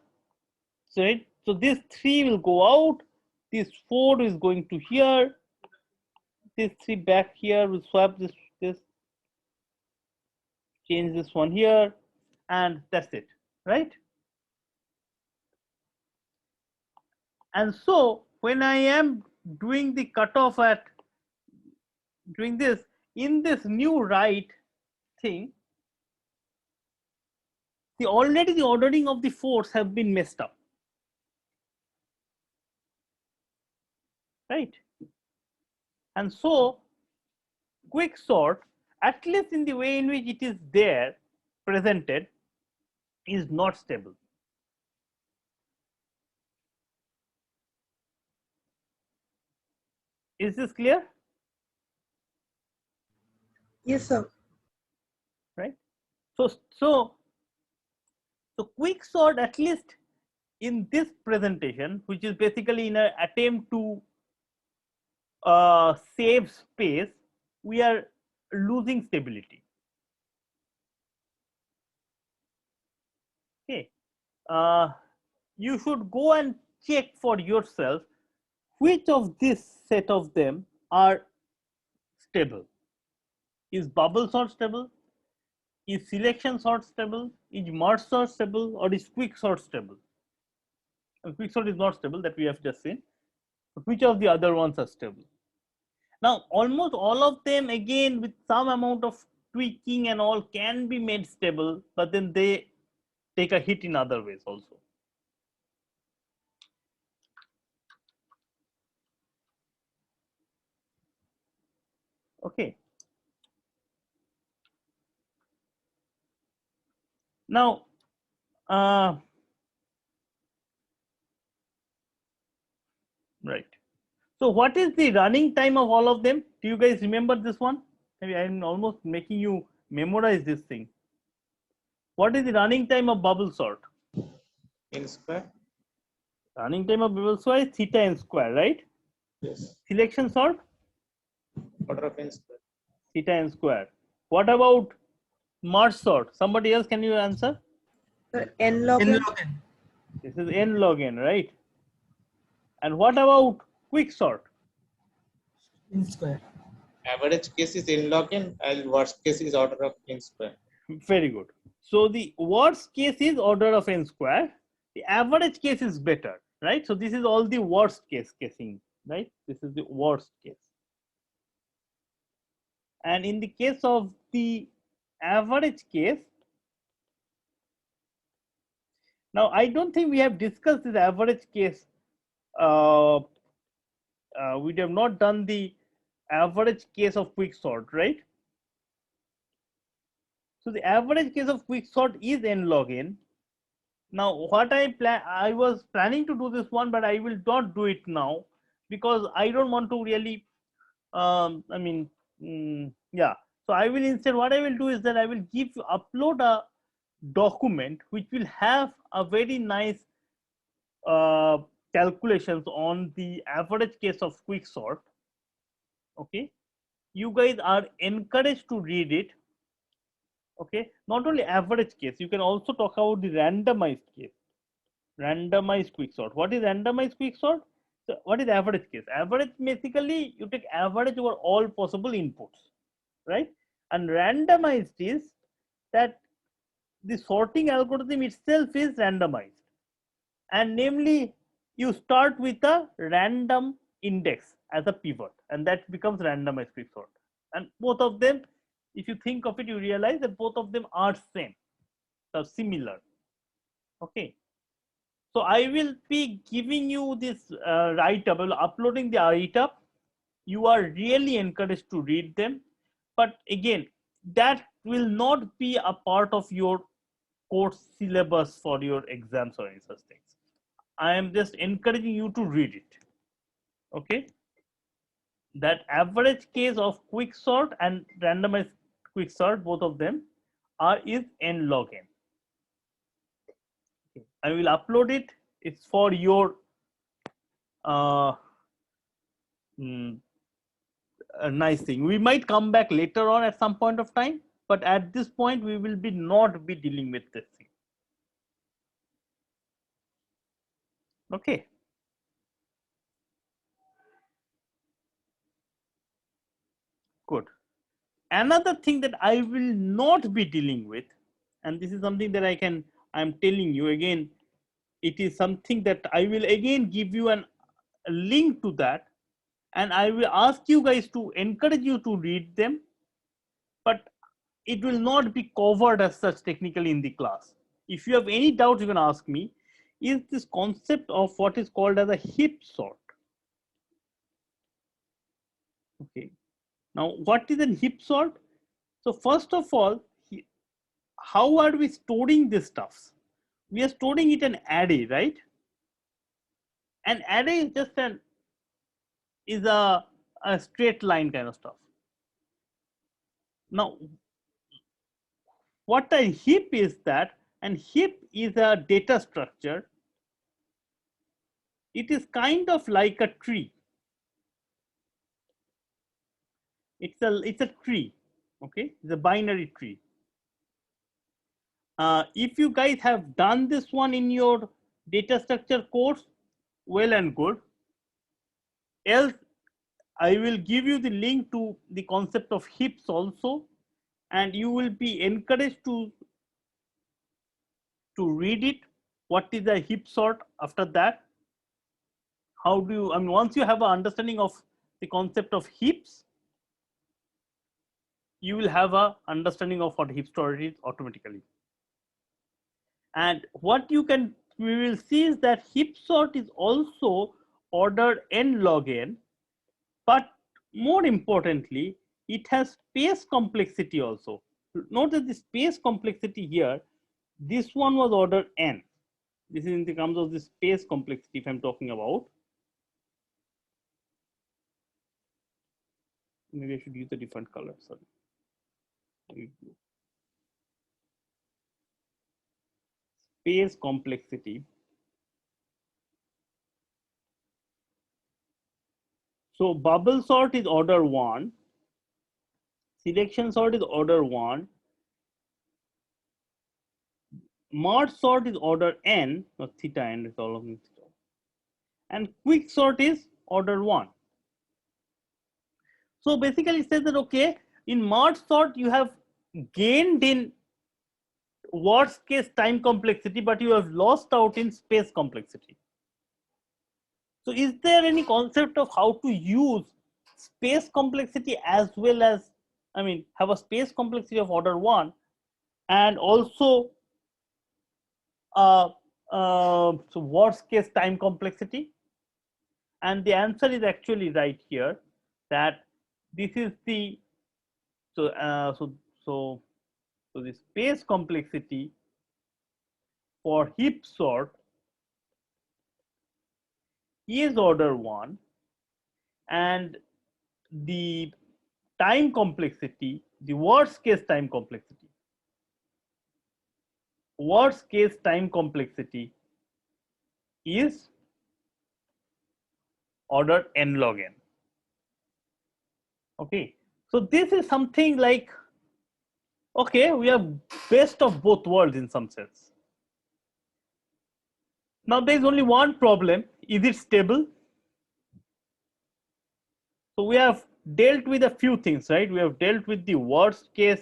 so this 3 will go out, this 4 is going to here, this 3 back here, we'll swap this, change this one here, and that's it, right? And so when I am doing the cutoff at doing this in this new right thing, already the ordering of the 4s have been messed up, right? And so quick sort, at least in the way in which it is there presented, is not stable. Is this clear? Yes, sir. Right. So quick sort, at least in this presentation, which is basically in an attempt to save space, we are losing stability. Okay. You should go and check for yourself which of this set of them are stable. Is bubble sort stable? Is selection sort stable? Is merge sort stable? Or is quick sort stable? And quick sort is not stable, that we have just seen. But which of the other ones are stable? Now, almost all of them, again, with some amount of tweaking and all, can be made stable, but then they take a hit in other ways also. Okay. Now, right. So what is the running time of all of them? Do you guys remember this one? Maybe I'm almost making you memorize this thing. What is the running time of bubble sort? N square. Running time of bubble sort is theta n square, right? Yes. Selection sort? Order of n square. Theta n square. What about merge sort? Somebody else, can you answer? N log n. This is n log n, right? And what about quick sort? N square. Average case is n log n, and worst case is order of n square. Very good. So the worst case is order of n square. The average case is better, right? So this is all the worst case casing, right? This is the worst case. And in the case of the average case, now I don't think we have discussed this average case. We have not done the average case of quick sort, right? So the average case of quick sort is n log n. Now what I was planning to do this one, but I will not do it now because I don't want to really, yeah. So I will instead, what I will do is that I will upload a document which will have a very nice calculations on the average case of quick sort. Okay, you guys are encouraged to read it. Okay, not only average case, you can also talk about the randomized case. Randomized quicksort. What is randomized quicksort? So what is average case? Average, basically you take average over all possible inputs, right? And randomized is that the sorting algorithm itself is randomized, and namely you start with a random index as a pivot, and that becomes randomized quicksort. And both of them, if you think of it, you realize that both of them are same, are similar. Okay, so I will be giving you this write-up, I will uploading the write-up. You are really encouraged to read them, but again, that will not be a part of your course syllabus for your exams or any such things. I am just encouraging you to read it. Okay, that average case of quicksort and randomized quicksort, both of them is n log n. Okay. I will upload it. It's for your a nice thing. We might come back later on at some point of time, but at this point we will be not be dealing with this thing. Okay. Good. Another thing that I will not be dealing with, and this is something that I'm telling you again, it is something that I will again give you a link to that, and I will ask you guys to encourage you to read them, but it will not be covered as such technically in the class. If you have any doubts, you can ask me. Is this concept of what is called as a heap sort. Okay. Now, what is a heap sort? So first of all, how are we storing this stuff? We are storing it in an array, right? An array is just a straight line kind of stuff. Now, what a heap is that, and heap is a data structure. It is kind of like a tree. It's a tree, okay? It's a binary tree. If you guys have done this one in your data structure course, well and good. Else, I will give you the link to the concept of heaps also, and you will be encouraged to read it. What is a heap sort? After that, how do you, I mean, once you have an understanding of the concept of heaps, you will have an understanding of what heap sort is automatically. And what we will see is that heap sort is also ordered n log n, but more importantly, it has space complexity also. Note that the space complexity here, this one was ordered n. This is in the terms of the space complexity if I'm talking about. Maybe I should use a different color, sorry. Space complexity. So bubble sort is order 1, selection sort is order 1, merge sort is order n, not theta n, is all of them, and quick sort is order 1. So basically it says that, okay, in merge sort you have gained in worst case time complexity, but you have lost out in space complexity. So is there any concept of how to use space complexity as well as, I mean, have a space complexity of order 1 and also so worst case time complexity? And the answer is actually right here, that this is the, so the space complexity for heap sort is order 1, and the time complexity, the worst case time complexity is order n log n. Okay, so this is something like Okay, we have best of both worlds in some sense. Now there is only one problem. Is it stable? So we have dealt with a few things, right? We have dealt with the worst case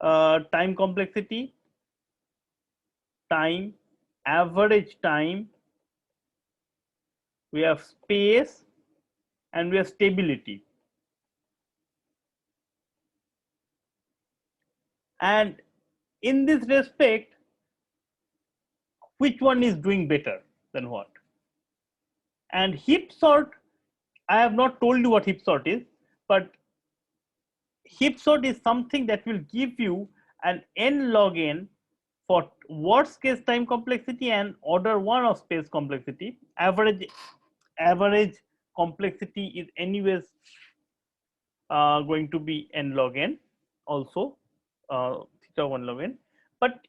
time complexity, time, average time, we have space, and we have stability. And in this respect, which one is doing better than what? And heap sort, I have not told you what heap sort is, but heap sort is something that will give you an n log n for worst case time complexity and order 1 of space complexity. Average complexity is anyways going to be n log n also, theta 1 log n, but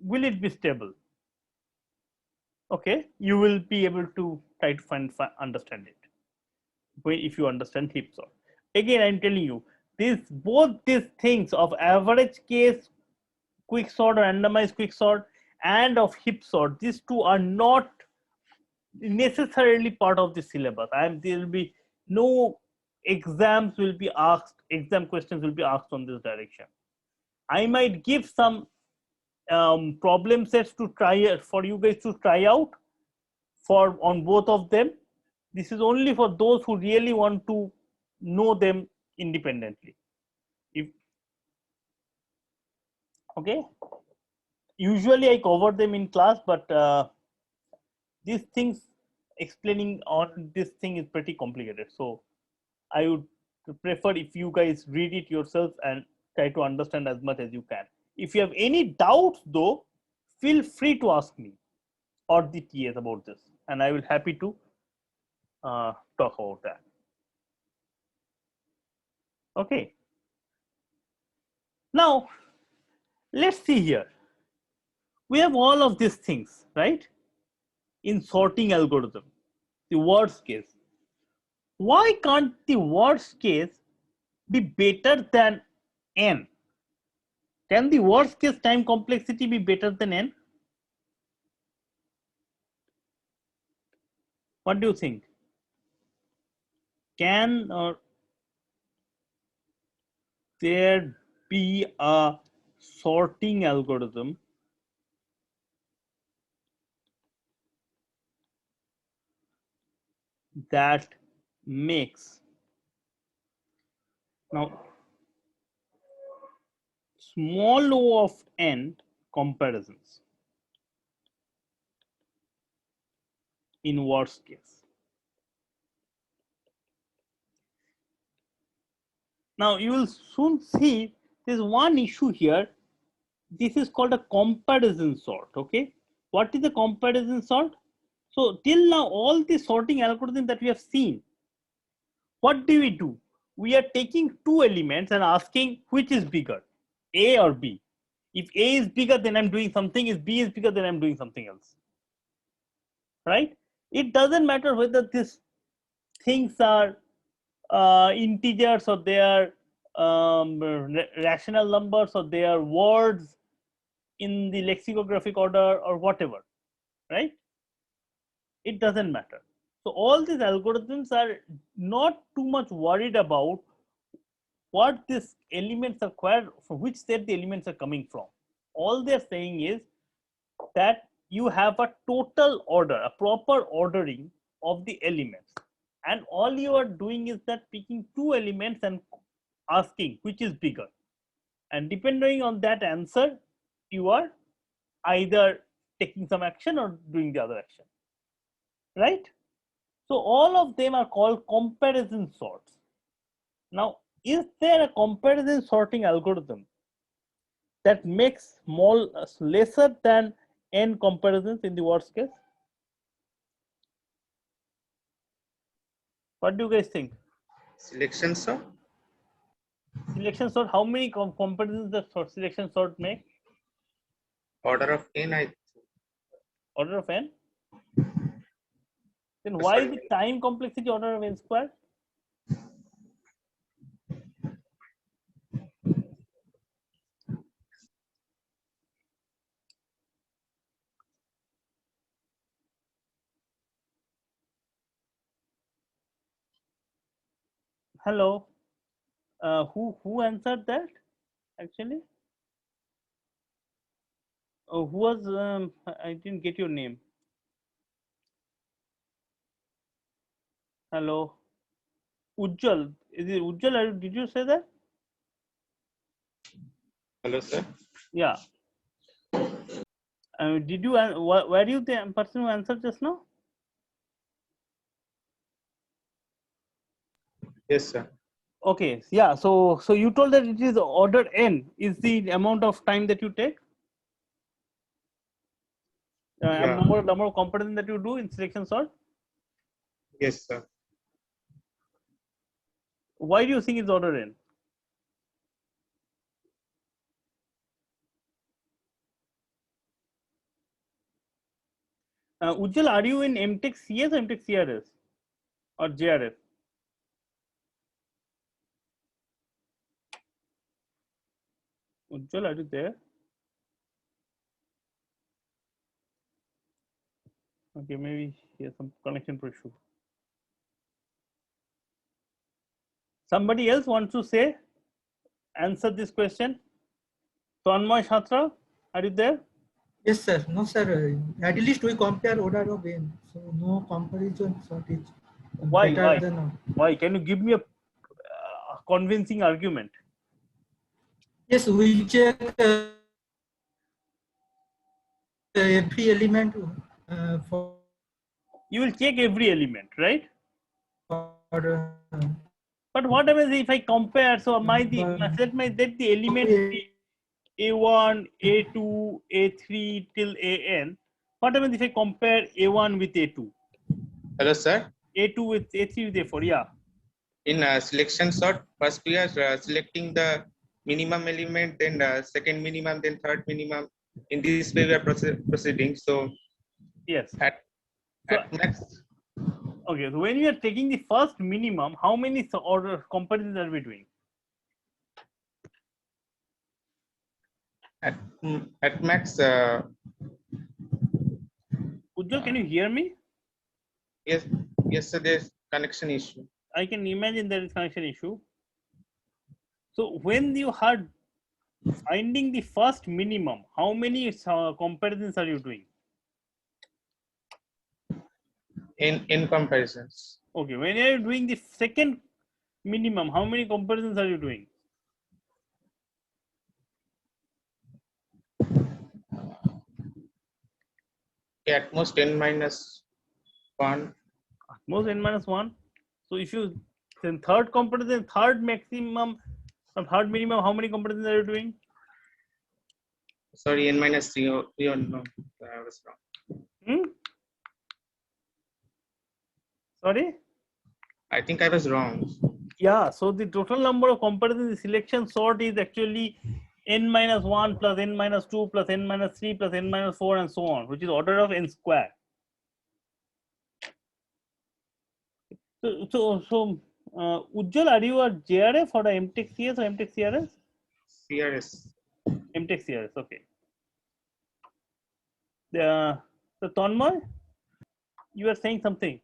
will it be stable? Okay, you will be able to try to understand it if you understand heap sort. Again, I'm telling you, both these things of average case quick sort or randomized quick sort and of heap sort, these two are not necessarily part of the syllabus. There will be no exam questions will be asked on this direction. I might give some problem sets to try for you guys to try out on both of them. This is only for those who really want to know them independently. Okay, usually I cover them in class, but these things explaining on this thing is pretty complicated. So I would prefer if you guys read it yourself and try to understand as much as you can. If you have any doubts though, feel free to ask me or the TAs about this, and I will happy to talk about that. Okay. Now, let's see here. We have all of these things, right? In sorting algorithm, the worst case. Why can't the worst case be better than n? Can the worst case time complexity be better than n? What do you think? Can there be a sorting algorithm that makes now small o of n comparisons in worst case? Now you will soon see there's one issue here. This is called a comparison sort. Okay, what is a comparison sort? So till now, all the sorting algorithms that we have seen, what do? We are taking two elements and asking which is bigger, A or B. If A is bigger, then I'm doing something. If B is bigger, then I'm doing something else. Right? It doesn't matter whether these things are integers or they are rational numbers or they are words in the lexicographic order or whatever, right? It doesn't matter. So all these algorithms are not too much worried about what these elements are from which set the elements are coming from. All they're saying is that you have a total order, a proper ordering of the elements, and all you are doing is that picking two elements and asking which is bigger, and depending on that answer you are either taking some action or doing the other action, right? So all of them are called comparison sorts. Now, is there a comparison sorting algorithm that makes lesser than n comparisons in the worst case? What do you guys think? Selection sort? Selection sort, how many comparisons does selection sort make? Order of n, Order of n? Then why is the time complexity order of n squared? Hello. Who answered that actually? Oh, who was? I didn't get your name. Hello. Ujjal. Is it Ujjal? Did you say that? Hello, sir. Yeah. Did you? Were you the person who answered just now? Yes, sir. Okay. Yeah. So you told that it is order n is the amount of time that you take. Yeah. Number of components that you do in selection sort. Yes, sir. Why do you think it's order n? Ujjal, are you in MTech CS or MTech CRS or JRF? Ujjal, are you there? Okay, maybe he has some connection issue. Somebody else wants to say, answer this question? Tanmoy Shatra, are you there? Yes, sir. No, sir. At least we compare order of n. So no comparison sort is Why? better Why? than. Why? Can you give me a convincing argument? Yes, we check every element for. You will check every element, right? For, but what happens if I compare? So let the element A1, A2, A3 till AN. What happens if I compare A1 with A2? Hello, sir. A2 with A3 with A4, yeah. In selection sort, first we are selecting the minimum element, then second minimum, then third minimum. In this way, we are proceeding. So yes, at max. Okay, so when you are taking the first minimum, how many order comparisons are we doing? At max. Ujjal, can you hear me? Yes, yes, sir. There's connection issue. I can imagine there is connection issue. So when you are finding the first minimum, how many comparisons are you doing? In comparisons. Okay, when you are doing the second minimum, how many comparisons are you doing? At most n minus 1. At most n minus 1. So if you then third comparison, third maximum, third minimum, how many comparisons are you doing? Sorry, n minus 3. No, I was wrong. Sorry? I think I was wrong. Yeah, so the total number of comparisons in the selection sort is actually n minus 1 plus n minus 2 plus n minus 3 plus n minus 4 and so on, which is order of n square. So Ujjal, are you a JRF or a MTech CS or MTech CRS? CRS. MTech CRS, okay. So Tanmoy, you are saying something.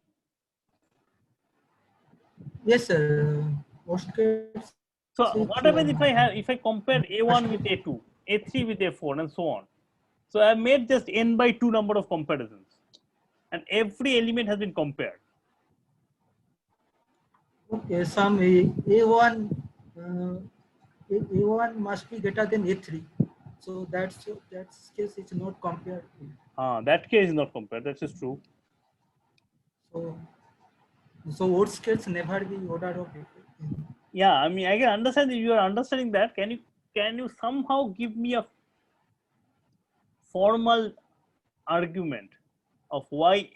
Yes, sir. So what happens if I compare A1 with A2, A3 with A4, and so on? So I made just n by 2 number of comparisons, and every element has been compared. Okay, some A1 A1 must be greater than A3. So that case is not compared. That case is not compared. That is true. So worst case never be order of. Yeah, I mean I can understand that you are understanding that. Can you somehow give me a formal argument of why?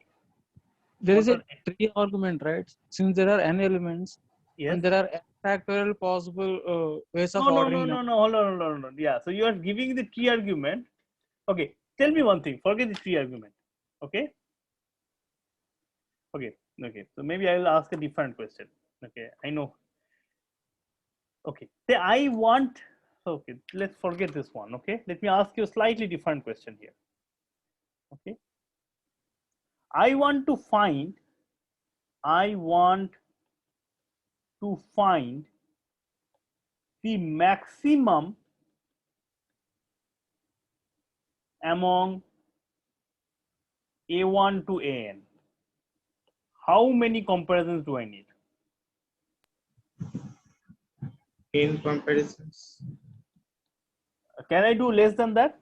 There is a tree argument, right? Since there are n elements, yes, and there are n factorial possible ways of ordering them. No. Hold on. Yeah, so you are giving the tree argument. Okay, tell me one thing. Forget the tree argument. Okay. So maybe I will ask a different question. Okay, I know. Okay, say I want. Okay, let's forget this one. Okay, let me ask you a slightly different question here. Okay, I want to find the maximum among A1 to AN. How many comparisons do I need? In comparisons. Can I do less than that?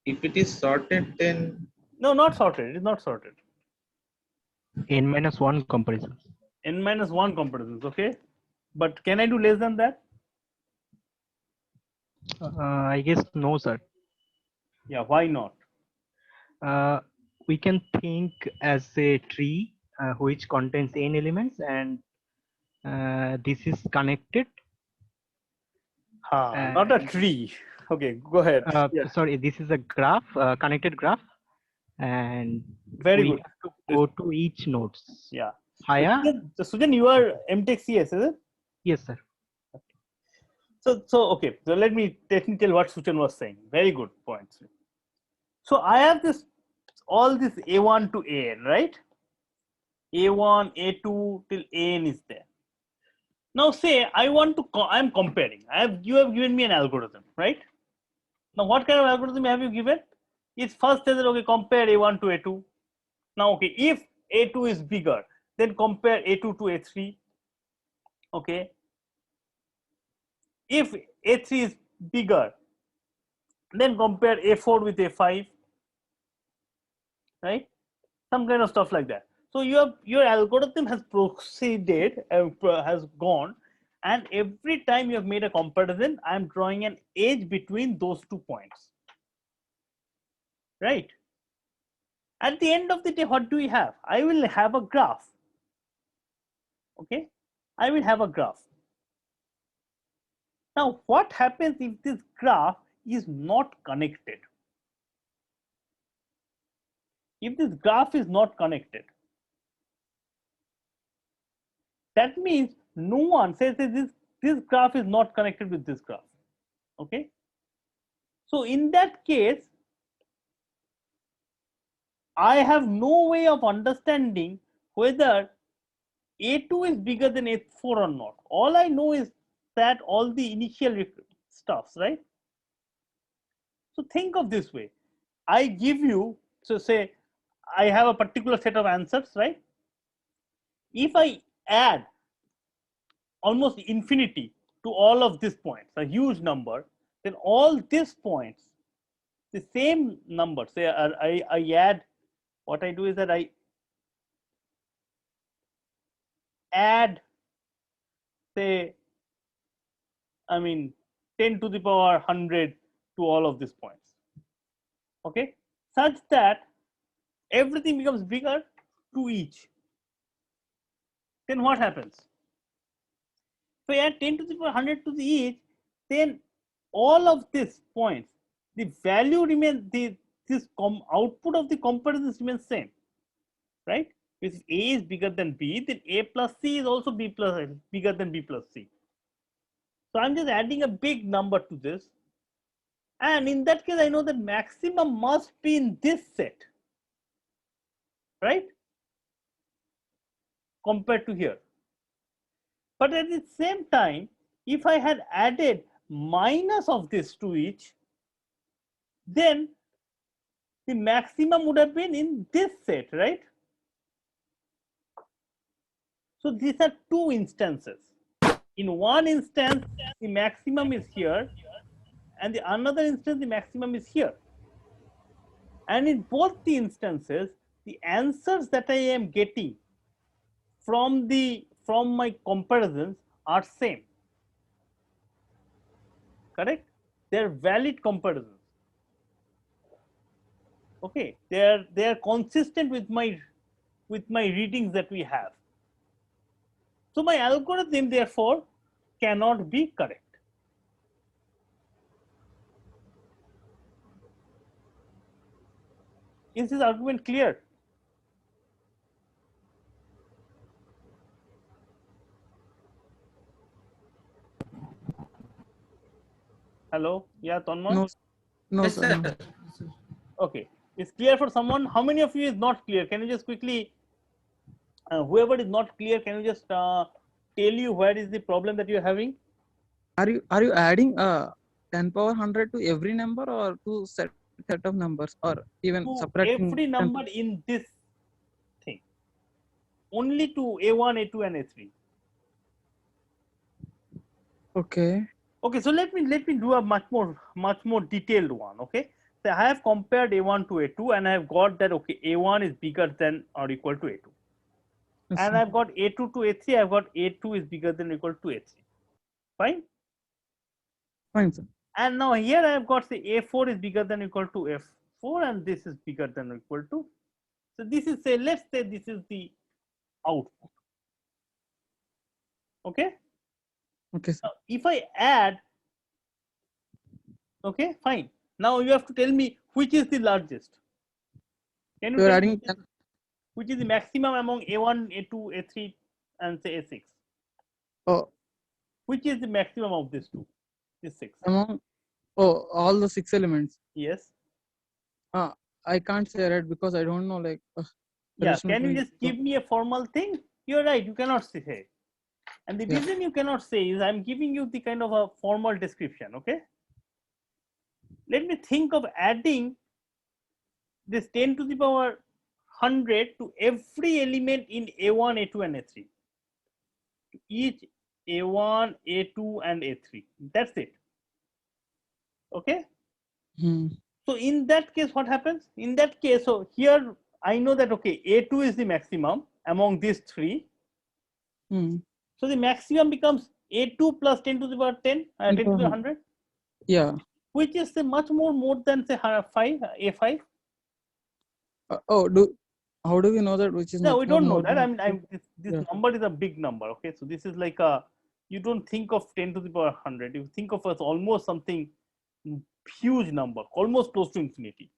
If it is sorted, then No, not sorted. It is not sorted. N-1 comparisons. N-1 comparisons, okay? But can I do less than that? I guess no, sir. Yeah, why not? We can think as a tree which contains n elements, and this is connected. Not a tree. Okay, go ahead. Yeah. Sorry, this is a graph, connected graph, and Very we good. have to go to each nodes. Yeah. Higher. So Sujan, you are MTech CS, is it? Yes, sir. So okay. So let me tell what Sujan was saying. Very good points. So I have all this A1 to AN, right? A1, A2 till AN is there. Now say I'm comparing. You have given me an algorithm, right? Now what kind of algorithm have you given? It's first says that okay, compare A1 to A2. Now okay, if A2 is bigger, then compare A2 to A3. Okay. If A3 is bigger, then compare A4 with A5. Right? Some kind of stuff like that. So your algorithm has proceeded, has gone, and every time you have made a comparison, I am drawing an edge between those 2 points. Right? At the end of the day, what do we have? I will have a graph. Okay? I will have a graph. Now, what happens if this graph is not connected? If this graph is not connected, that means no one says that this graph is not connected with this graph. Okay. So in that case, I have no way of understanding whether A2 is bigger than A4 or not. All I know is that all the initial stuffs, right? So think of this way. I give you, so say I have a particular set of answers, right? If I add almost infinity to all of these points, a huge number, then all these points, the same number, say I add, what I do is that I add, say, 10 to the power 100 to all of these points. Okay, such that everything becomes bigger to each. Then what happens? If I add 10 to the power 100 to the each, then all of these points, the value remains, output of the comparison remains same, right? If A is bigger than B, then A plus C is also bigger than B plus C. So I'm just adding a big number to this. And in that case, I know that maximum must be in this set, right? Compared to here. But at the same time, if I had added minus of this to each, then the maximum would have been in this set, right? So these are two instances. In one instance, the maximum is here, and the another instance, the maximum is here. And in both the instances, the answers that I am getting from my comparisons are same. Correct? They are valid comparisons. Okay, they are consistent with my readings that we have. So my algorithm therefore cannot be correct. Is this argument clear? Hello? Yeah, Tanmoy? No, Yes, sir. sir. Okay. It's clear for someone. How many of you is not clear? Can you just quickly Whoever is not clear, can you just tell you where is the problem that you're having? Are you adding 10 power 100 to every number or to set of numbers, or even To subtracting every 10? number in this thing, only to A1, A2, and A3. Okay. Okay, so let me do a much more detailed one. Okay, so I have compared A1 to A2, and I have got that okay, A1 is bigger than or equal to A2, Yes, and sir. I've got A2 to A3. I've got A2 is bigger than or equal to A3. Fine. Fine, sir. And now here I have got say A4 is bigger than or equal to F4, and this is bigger than or equal to. So this is say, let's say this is the output. Okay. Okay, sir. Now, if I add, okay, fine. Now you have to tell me which is the largest. Can you You're tell adding me which is the maximum among A1, A2, A3, and say A6? oh, Which is the maximum of these two? These 6. among all the 6 elements. Yes. I can't say right because I don't know like. Yeah. additional Can you thing. just give me a formal thing? You're right. You cannot say. And the Yeah. reason you cannot say is I'm giving you the kind of a formal description. Okay. Let me think of adding this 10 to the power 100 to every element in A1, A2, and A3. To each A1, A2, and A3. That's it. Okay. So in that case, what happens? In that case, so here I know that okay, A2 is the maximum among these 3. So the maximum becomes A2 plus 10 to the power 10, 10 to the 100. Yeah. Which is say much more than say 5, A5. How do we know that which is No, much we don't know more that. than- This Yeah. number is a big number. Okay, so this is like a, you don't think of 10 to the power 100. You think of as almost something huge number, almost close to infinity.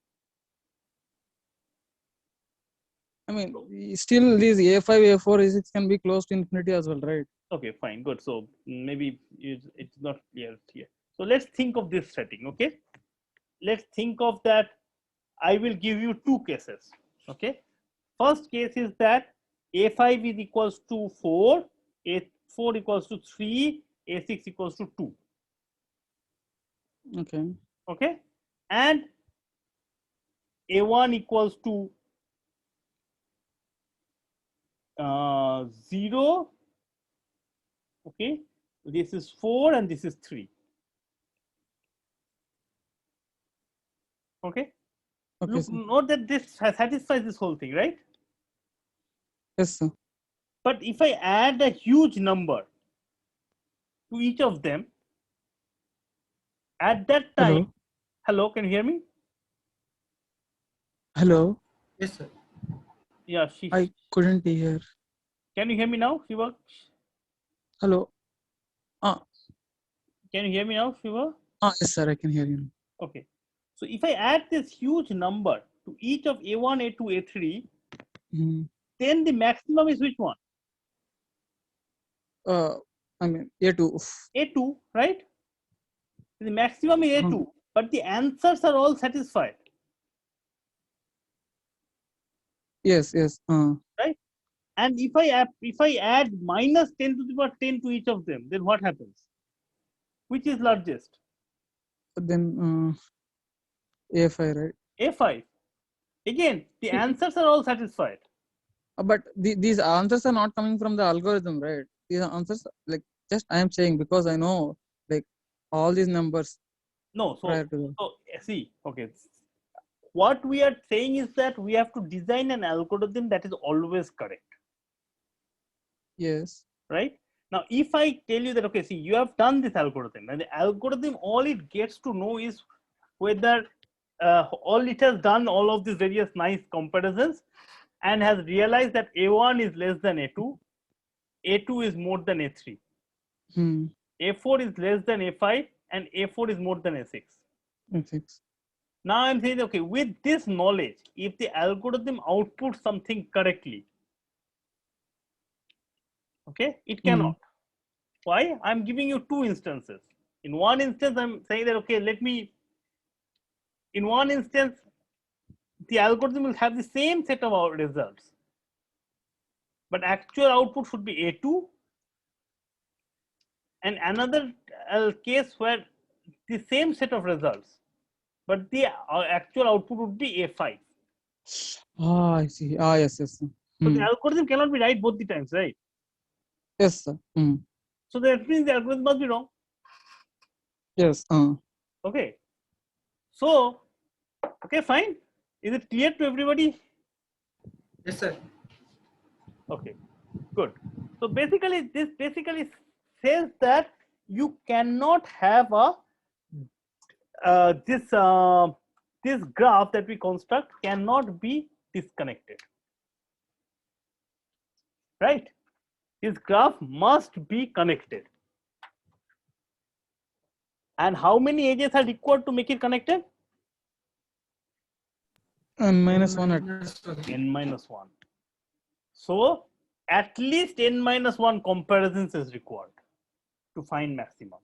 I mean, still these A5, A4, A6 can be close to infinity as well, right? Okay, fine, good. So maybe it's not clear here. So let's think of this setting. Okay, let's think of that. I will give you 2 cases. Okay, first case is that A5 is equals to 4, A4 equals to 3, A6 equals to 2. Okay. Okay, and A1 equals to 0. Okay, this is 4 and this is 3. Okay. Okay, Look, sir. note that this satisfies this whole thing, right? Yes, sir. But if I add a huge number to each of them, at that time, hello, can you hear me? Hello. Yes, sir. Yeah, I couldn't hear. Can you hear me now, Shiva? Hello. Can you hear me now, Shiva? Yes, sir. I can hear you. Okay. So if I add this huge number to each of A1, A2, A3, then the maximum is which one? I mean, A2. A2, right? The maximum is A2, but the answers are all satisfied. Yes, yes. Right? And if I add minus 10 to the power 10 to each of them, then what happens? Which is largest? Then A5, right? A5. Again, the answers are all satisfied. But these answers are not coming from the algorithm, right? These answers, like, just I am saying because I know like all these numbers. No, prior to that. so see, okay. What we are saying is that we have to design an algorithm that is always correct. Yes. Right? Now, if I tell you that, okay, see, you have done this algorithm, and the algorithm, all it gets to know is whether all it has done all of these various nice comparisons and has realized that A1 is less than A2, A2 is more than A3, A4 is less than A5, and A4 is more than A6. A6. Now I'm saying, okay, with this knowledge, if the algorithm outputs something correctly, okay, it cannot. Why? I'm giving you 2 instances. In one instance, I'm saying that, okay, in one instance, the algorithm will have the same set of results. but actual output should be A2, and another case where the same set of results, but the actual output would be A5. Ah, I see. Ah, yes, yes. Sir. So the algorithm cannot be right both the times, right? Yes, sir. So that means the algorithm must be wrong. Yes. Okay. So, okay, fine. Is it clear to everybody? Yes, sir. Okay, good. So basically, this basically says that you cannot have a this graph that we construct cannot be disconnected, right? This graph must be connected. And how many edges are required to make it connected? -1. N-1. So at least N-1 comparisons is required to find maximum.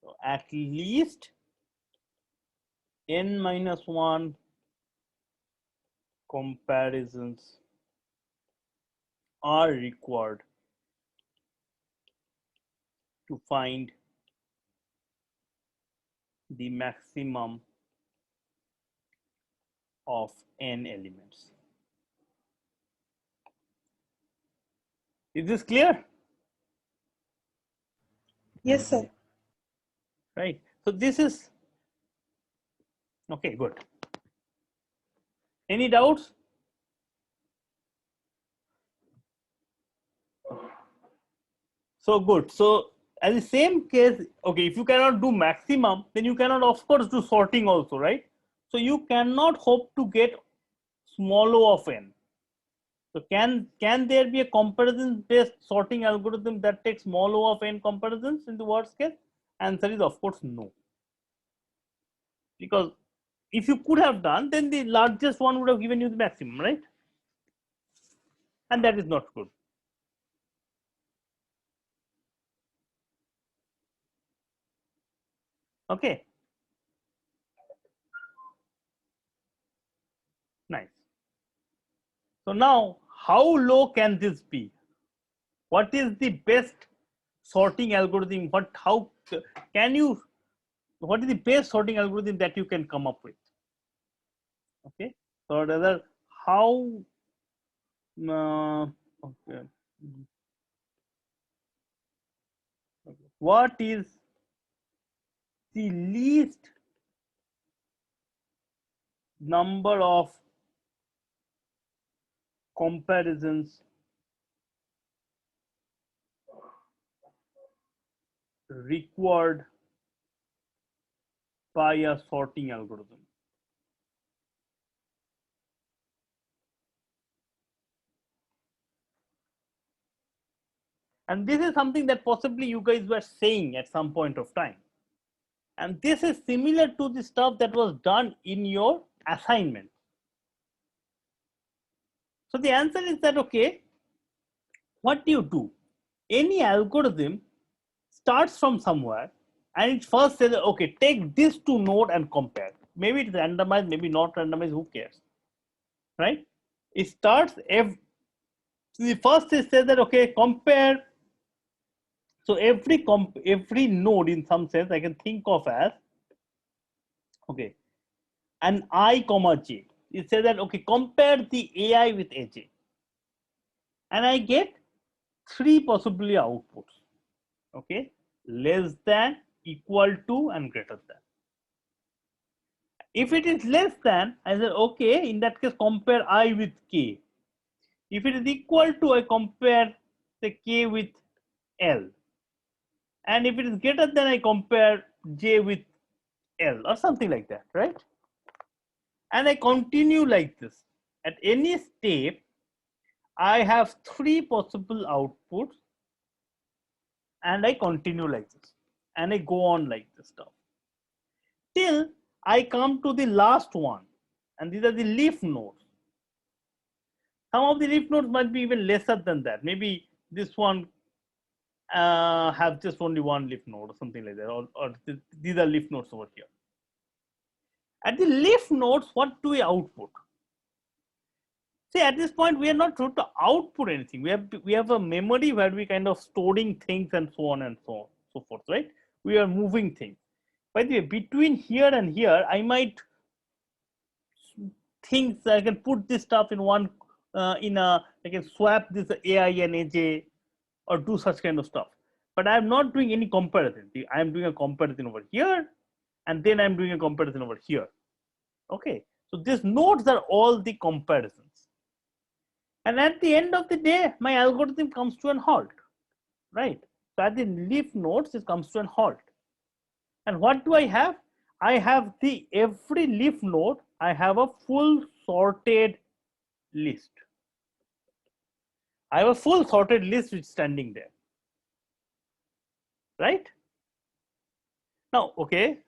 So at least N-1 comparisons are required to find the maximum of n elements. Is this clear? Yes, sir. Right. So this is okay. Good. Any doubts? So good. So as the same case, okay, if you cannot do maximum, then you cannot of course do sorting also, right? So you cannot hope to get small o of n. So can there be a comparison based sorting algorithm that takes small o of n comparisons in the worst case? Answer is of course no. Because if you could have done, then the largest one would have given you the maximum, right? And that is not good. Okay. Nice. So now, how low can this be? What is the best sorting algorithm? What is the best sorting algorithm that you can come up with? Okay. So rather, how okay. What is the least number of comparisons required by a sorting algorithm? And this is something that possibly you guys were saying at some point of time. And this is similar to the stuff that was done in your assignment. So the answer is that, okay, what do you do? Any algorithm starts from somewhere and it first says, okay, take this to node and compare. Maybe it's randomized, maybe not randomized, who cares, right? It starts, the first it says that, okay, compare. So every node in some sense I can think of as, okay, an I comma j. It says that, okay, compare the AI with AJ. And I get 3 possibly outputs. Okay, less than, equal to, and greater than. If it is less than, I said, okay, in that case, compare I with K. If it is equal to, I compare the K with L. And if it is greater than, I compare J with L or something like that, right? And I continue like this. At any step, I have 3 possible outputs and I continue like this. And I go on like this stuff. Till I come to the last one. And these are the leaf nodes. Some of the leaf nodes might be even lesser than that. Maybe this one have just only one leaf node or something like that, or these are leaf nodes over here. At the leaf nodes, what do we output? See, at this point, we are not trying to output anything. We have a memory where we kind of storing things and so on and so forth, right? We are moving things. By the way, between here and here, I might think I can put this stuff in one I can swap this AI and AJ or do such kind of stuff. But I'm not doing any comparison. I'm doing a comparison over here, and then I'm doing a comparison over here. Okay, so these nodes are all the comparisons. And at the end of the day, my algorithm comes to an halt, right? So at the leaf nodes, it comes to an halt. And what do I have? I have every leaf node, I have a full sorted list. I have a full sorted list which is standing there, right? Now, okay.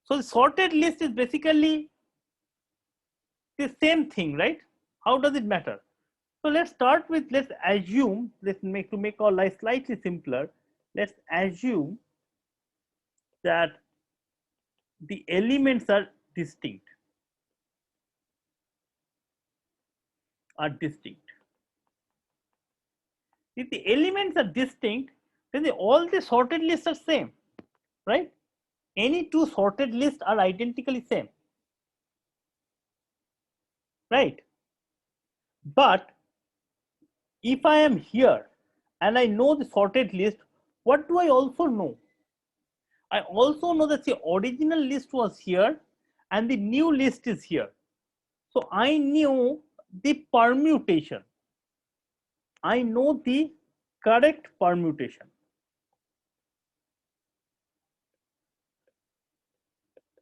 So the sorted list is basically the same thing, right? How does it matter? So let's start with, let's assume, to make our life slightly simpler, let's assume that the elements are distinct. If the elements are distinct, then all the sorted lists are same, right? Any two sorted lists are identically same, right? But if I am here and I know the sorted list, what do I also know? I also know that the original list was here and the new list is here. So I knew the permutation. I know the correct permutation.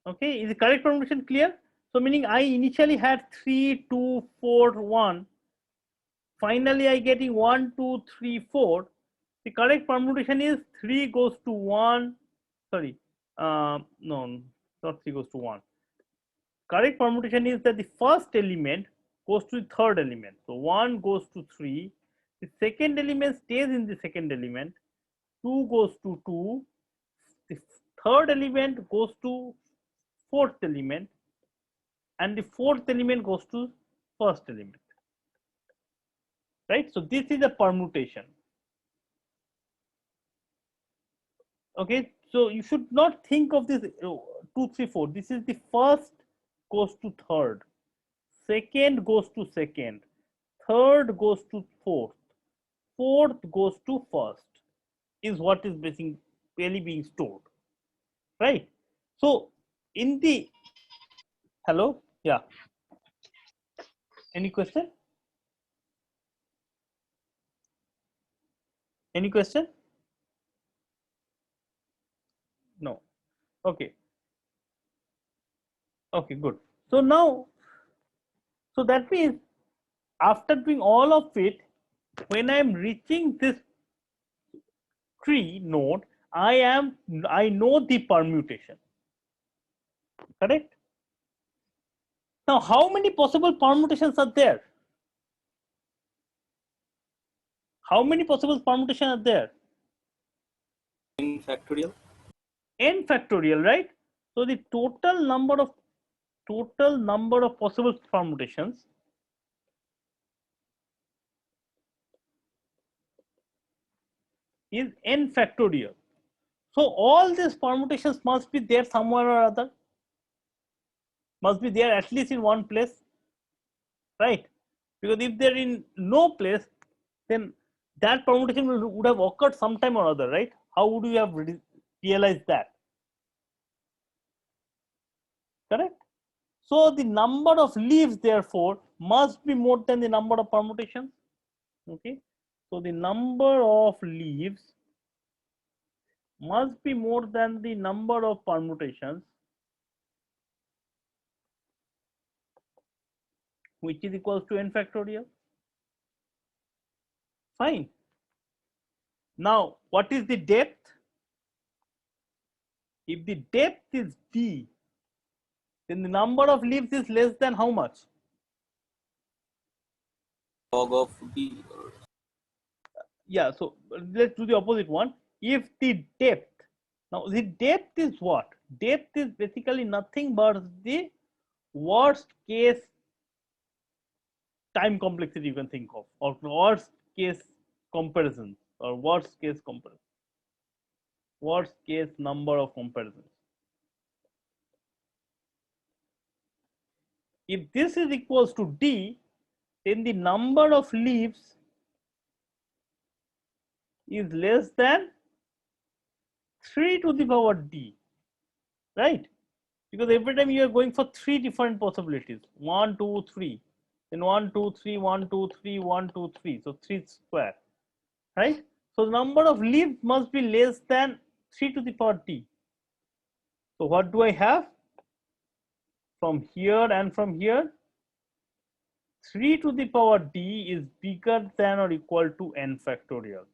Okay, is the correct permutation clear? So meaning I initially had 3, 2, 4, 1. Finally, I getting 1, 2, 3, 4. The correct permutation is 3 goes to 1. Sorry, no, not 3 goes to 1. Correct permutation is that the first element goes to the third element. So 1 goes to 3. The second element stays in the second element. 2 goes to 2. The third element goes to fourth element. And the fourth element goes to first element. Right? So this is a permutation. Okay, so you should not think of this 2, 3, 4. This is the first goes to third, second goes to second, third goes to fourth, fourth goes to first, is what is basically being stored, right? So in the, hello, yeah, any question? Any question? No. Okay. Okay, good. So now, so that means after doing all of it, when I am reaching this tree node, I know the permutation. Correct? Now, how many possible permutations are there? How many possible permutations are there? N factorial. N factorial, right? So the total number of possible permutations is n factorial. So all these permutations must be there somewhere or other. Must be there at least in one place, right? Because if they're in no place, then that permutation would have occurred sometime or other, right? How would you have realized that? Correct? So the number of leaves therefore must be more than the number of permutations. Okay, so the number of leaves must be more than the number of permutations, which is equals to n factorial. Fine. Now, what is the depth? If the depth is d, then the number of leaves is less than how much? Log of d. Yeah, so let's do the opposite one. If the depth, now the depth is what? Depth is basically nothing but the worst case time complexity you can think of, or worst case comparison, or worst case comparison, worst case number of comparisons. If this is equals to D, then the number of leaves is less than 3 to the power D, right? Because every time you are going for 3 different possibilities, 1, 2, 3, then 1, 2, 3, 1, 2, 3, 1, 2, 3, so 3 square, right? So the number of leaves must be less than 3 to the power D. So what do I have? From here and from here, 3 to the power D is bigger than or equal to n factorial,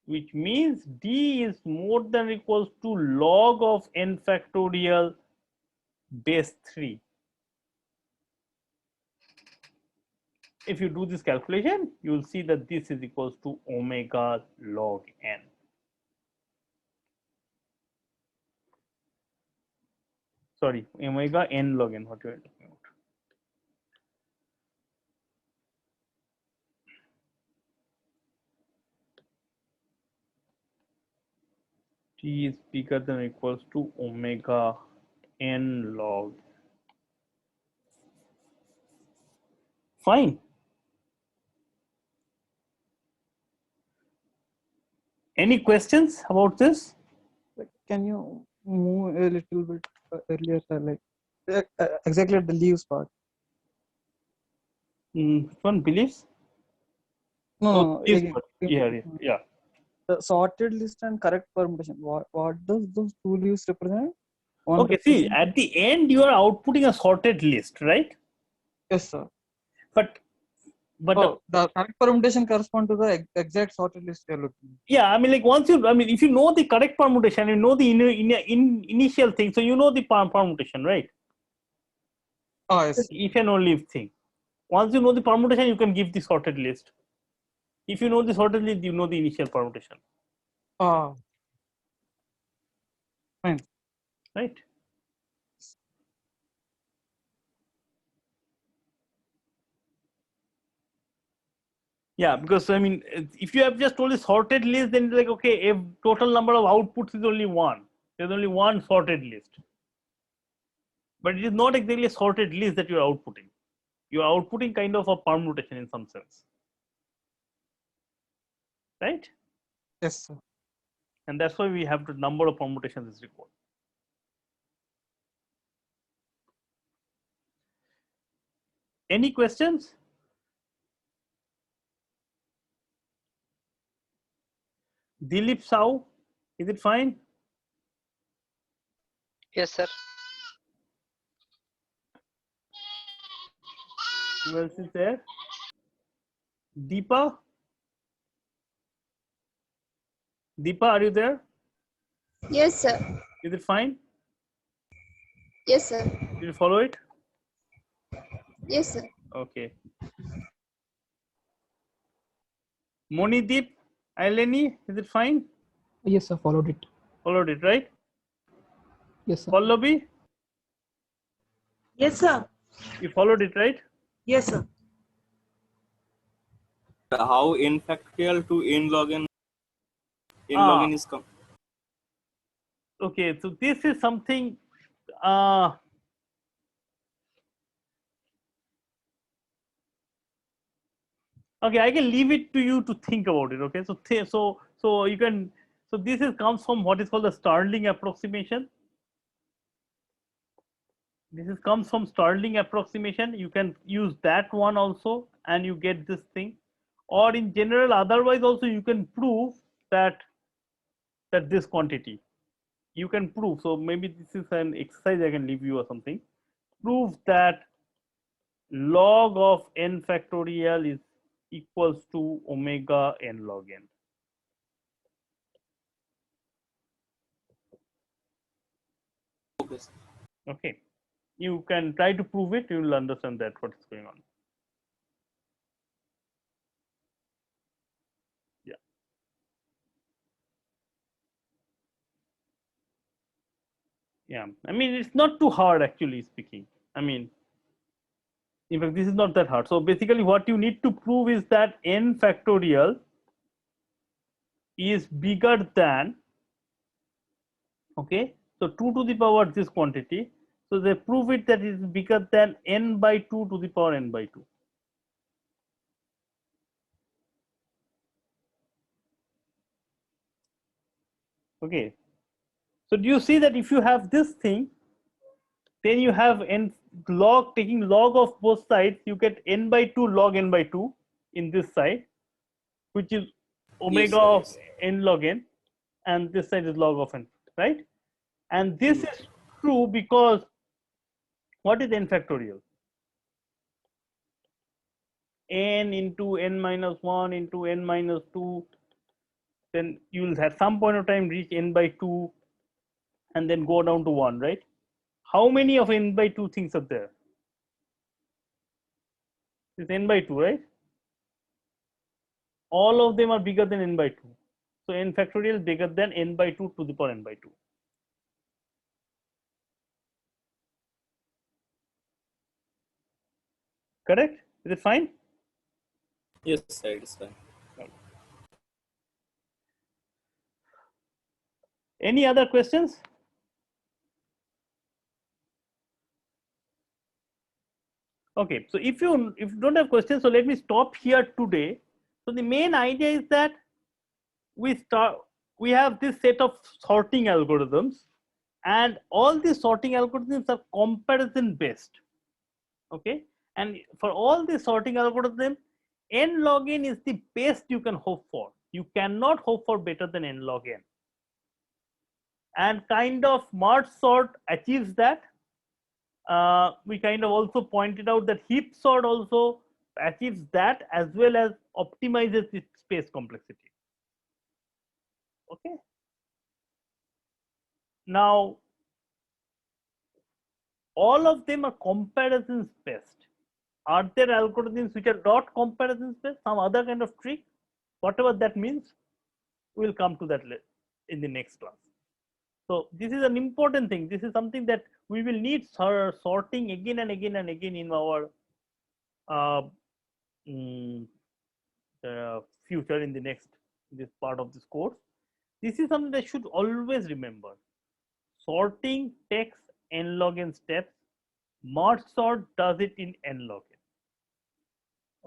which means D is more than or equals to log of n factorial base 3. If you do this calculation, you will see that this is equals to omega log n. Sorry, omega n log n, what you are talking about. T is bigger than or equals to omega n log. Fine. Any questions about this? Like, can you move a little bit earlier, sir? Like exactly at the leaves part. Which one, beliefs? No, Oh, no, this again, part. Yeah. The sorted list and correct permutation. What does those two leaves represent? One Okay, see, represent. at the end you are outputting a sorted list, right? Yes, sir. But the correct permutation correspond to the exact sorted list you're looking. yeah, I mean, like once you, I mean, if you know the correct permutation, you know the initial thing, so you know the permutation, right? Oh, yes. If and only if thing. Once you know the permutation, you can give the sorted list. If you know the sorted list, you know the initial permutation. Oh, fine. Right. Yeah, because I mean, if you have just only sorted list, then it's like, okay, if total number of outputs is only one, there's only one sorted list. But it is not exactly a sorted list that you are outputting. You are outputting kind of a permutation in some sense. Right? Yes, sir. And that's why we have the number of permutations is required. Any questions? Dilip Sao, is it fine? Yes, sir. Who else is there? Deepa? Deepa, are you there? Yes, sir. Is it fine? Yes, sir. Did you follow it? Yes, sir. Okay. Monideep, Aileni, is it fine? Yes, sir. Followed it. Followed it, right? Yes, sir. Pallavi? Yes, sir. You followed it, right? Yes, sir. How n factorial to n log n log n is come? Okay, so this is something okay, I can leave it to you to think about it. Okay, so you can, so this is comes from what is called the Stirling approximation. This is comes from Stirling approximation. You can use that one also, and you get this thing. Or in general, otherwise also you can prove that this quantity. You can prove. So maybe this is an exercise I can leave you or something. Prove that log of n factorial is equals to omega n log n. Okay, you can try to prove it. You will understand that what is going on. Yeah. Yeah, I mean, it's not too hard actually speaking. I mean, in fact, this is not that hard. So basically what you need to prove is that n factorial is bigger than, okay, so 2 to the power this quantity. So they prove it that it is bigger than n by 2 to the power n by 2. Okay, so do you see that if you have this thing, then you have n log, taking log of both sides, you get n by 2 log n by 2 in this side, which is omega of n log n, and this side is log of n, right? And this is true because what is n factorial? N into n minus 1 into n minus 2, then you will at some point of time reach n by 2 and then go down to 1, right? How many of n by 2 things are there? It's n by 2, right? All of them are bigger than n by 2. So n factorial is bigger than n by 2 to the power n by 2. Correct? Is it fine? Yes, sir, it is fine. Any other questions? Okay, so if you don't have questions, so let me stop here today. So the main idea is that we have this set of sorting algorithms, and all these sorting algorithms are comparison based. Okay, and for all the sorting algorithm, n log n is the best you can hope for. You cannot hope for better than n log n. And kind of merge sort achieves that. We kind of also pointed out that heap sort also achieves that, as well as optimizes its space complexity. Okay. Now, all of them are comparison based. Are there algorithms which are not comparison based? Some other kind of trick, whatever that means, we'll come to that in the next class. So this is an important thing. This is something that we will need sorting again and again and again in our future, in the next this part of this course. This is something that should always remember. Sorting takes n log n steps. Merge sort does it in n log n.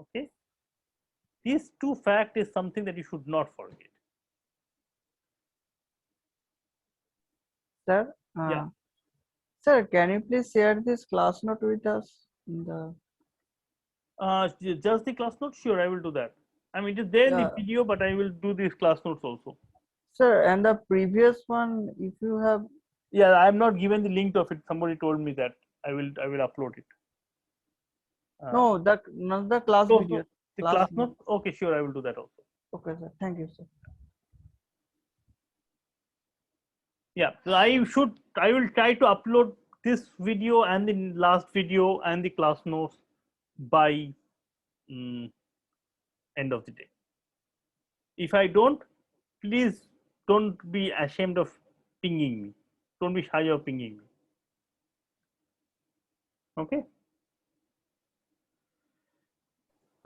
Okay. These two facts is something that you should not forget. Sir, Yeah. Sir, can you please share this class note with us in the? Just the class note? Sure, I will do that. I mean, it is there in the Yeah. video, but I will do these class notes also. Sir, and the previous one, if you have. Yeah, I'm not given the link of it. Somebody told me that I will upload it. No, not the class so video. The class note? Okay, sure, I will do that also. Okay, sir. Thank you, sir. Yeah, so I will try to upload this video and the last video and the class notes by end of the day. If I don't, please don't be ashamed of pinging me. Don't be shy of pinging me. Okay.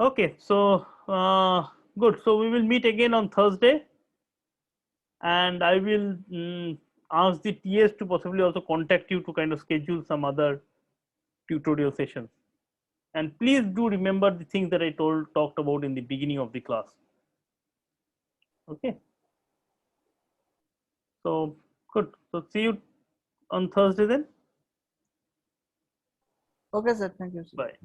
Okay, so good. So we will meet again on Thursday, and I will ask the TS to possibly also contact you to kind of schedule some other tutorial sessions. And please do remember the things that I talked about in the beginning of the class. Okay. So good. So see you on Thursday then. Okay, sir. Thank you, sir. Bye.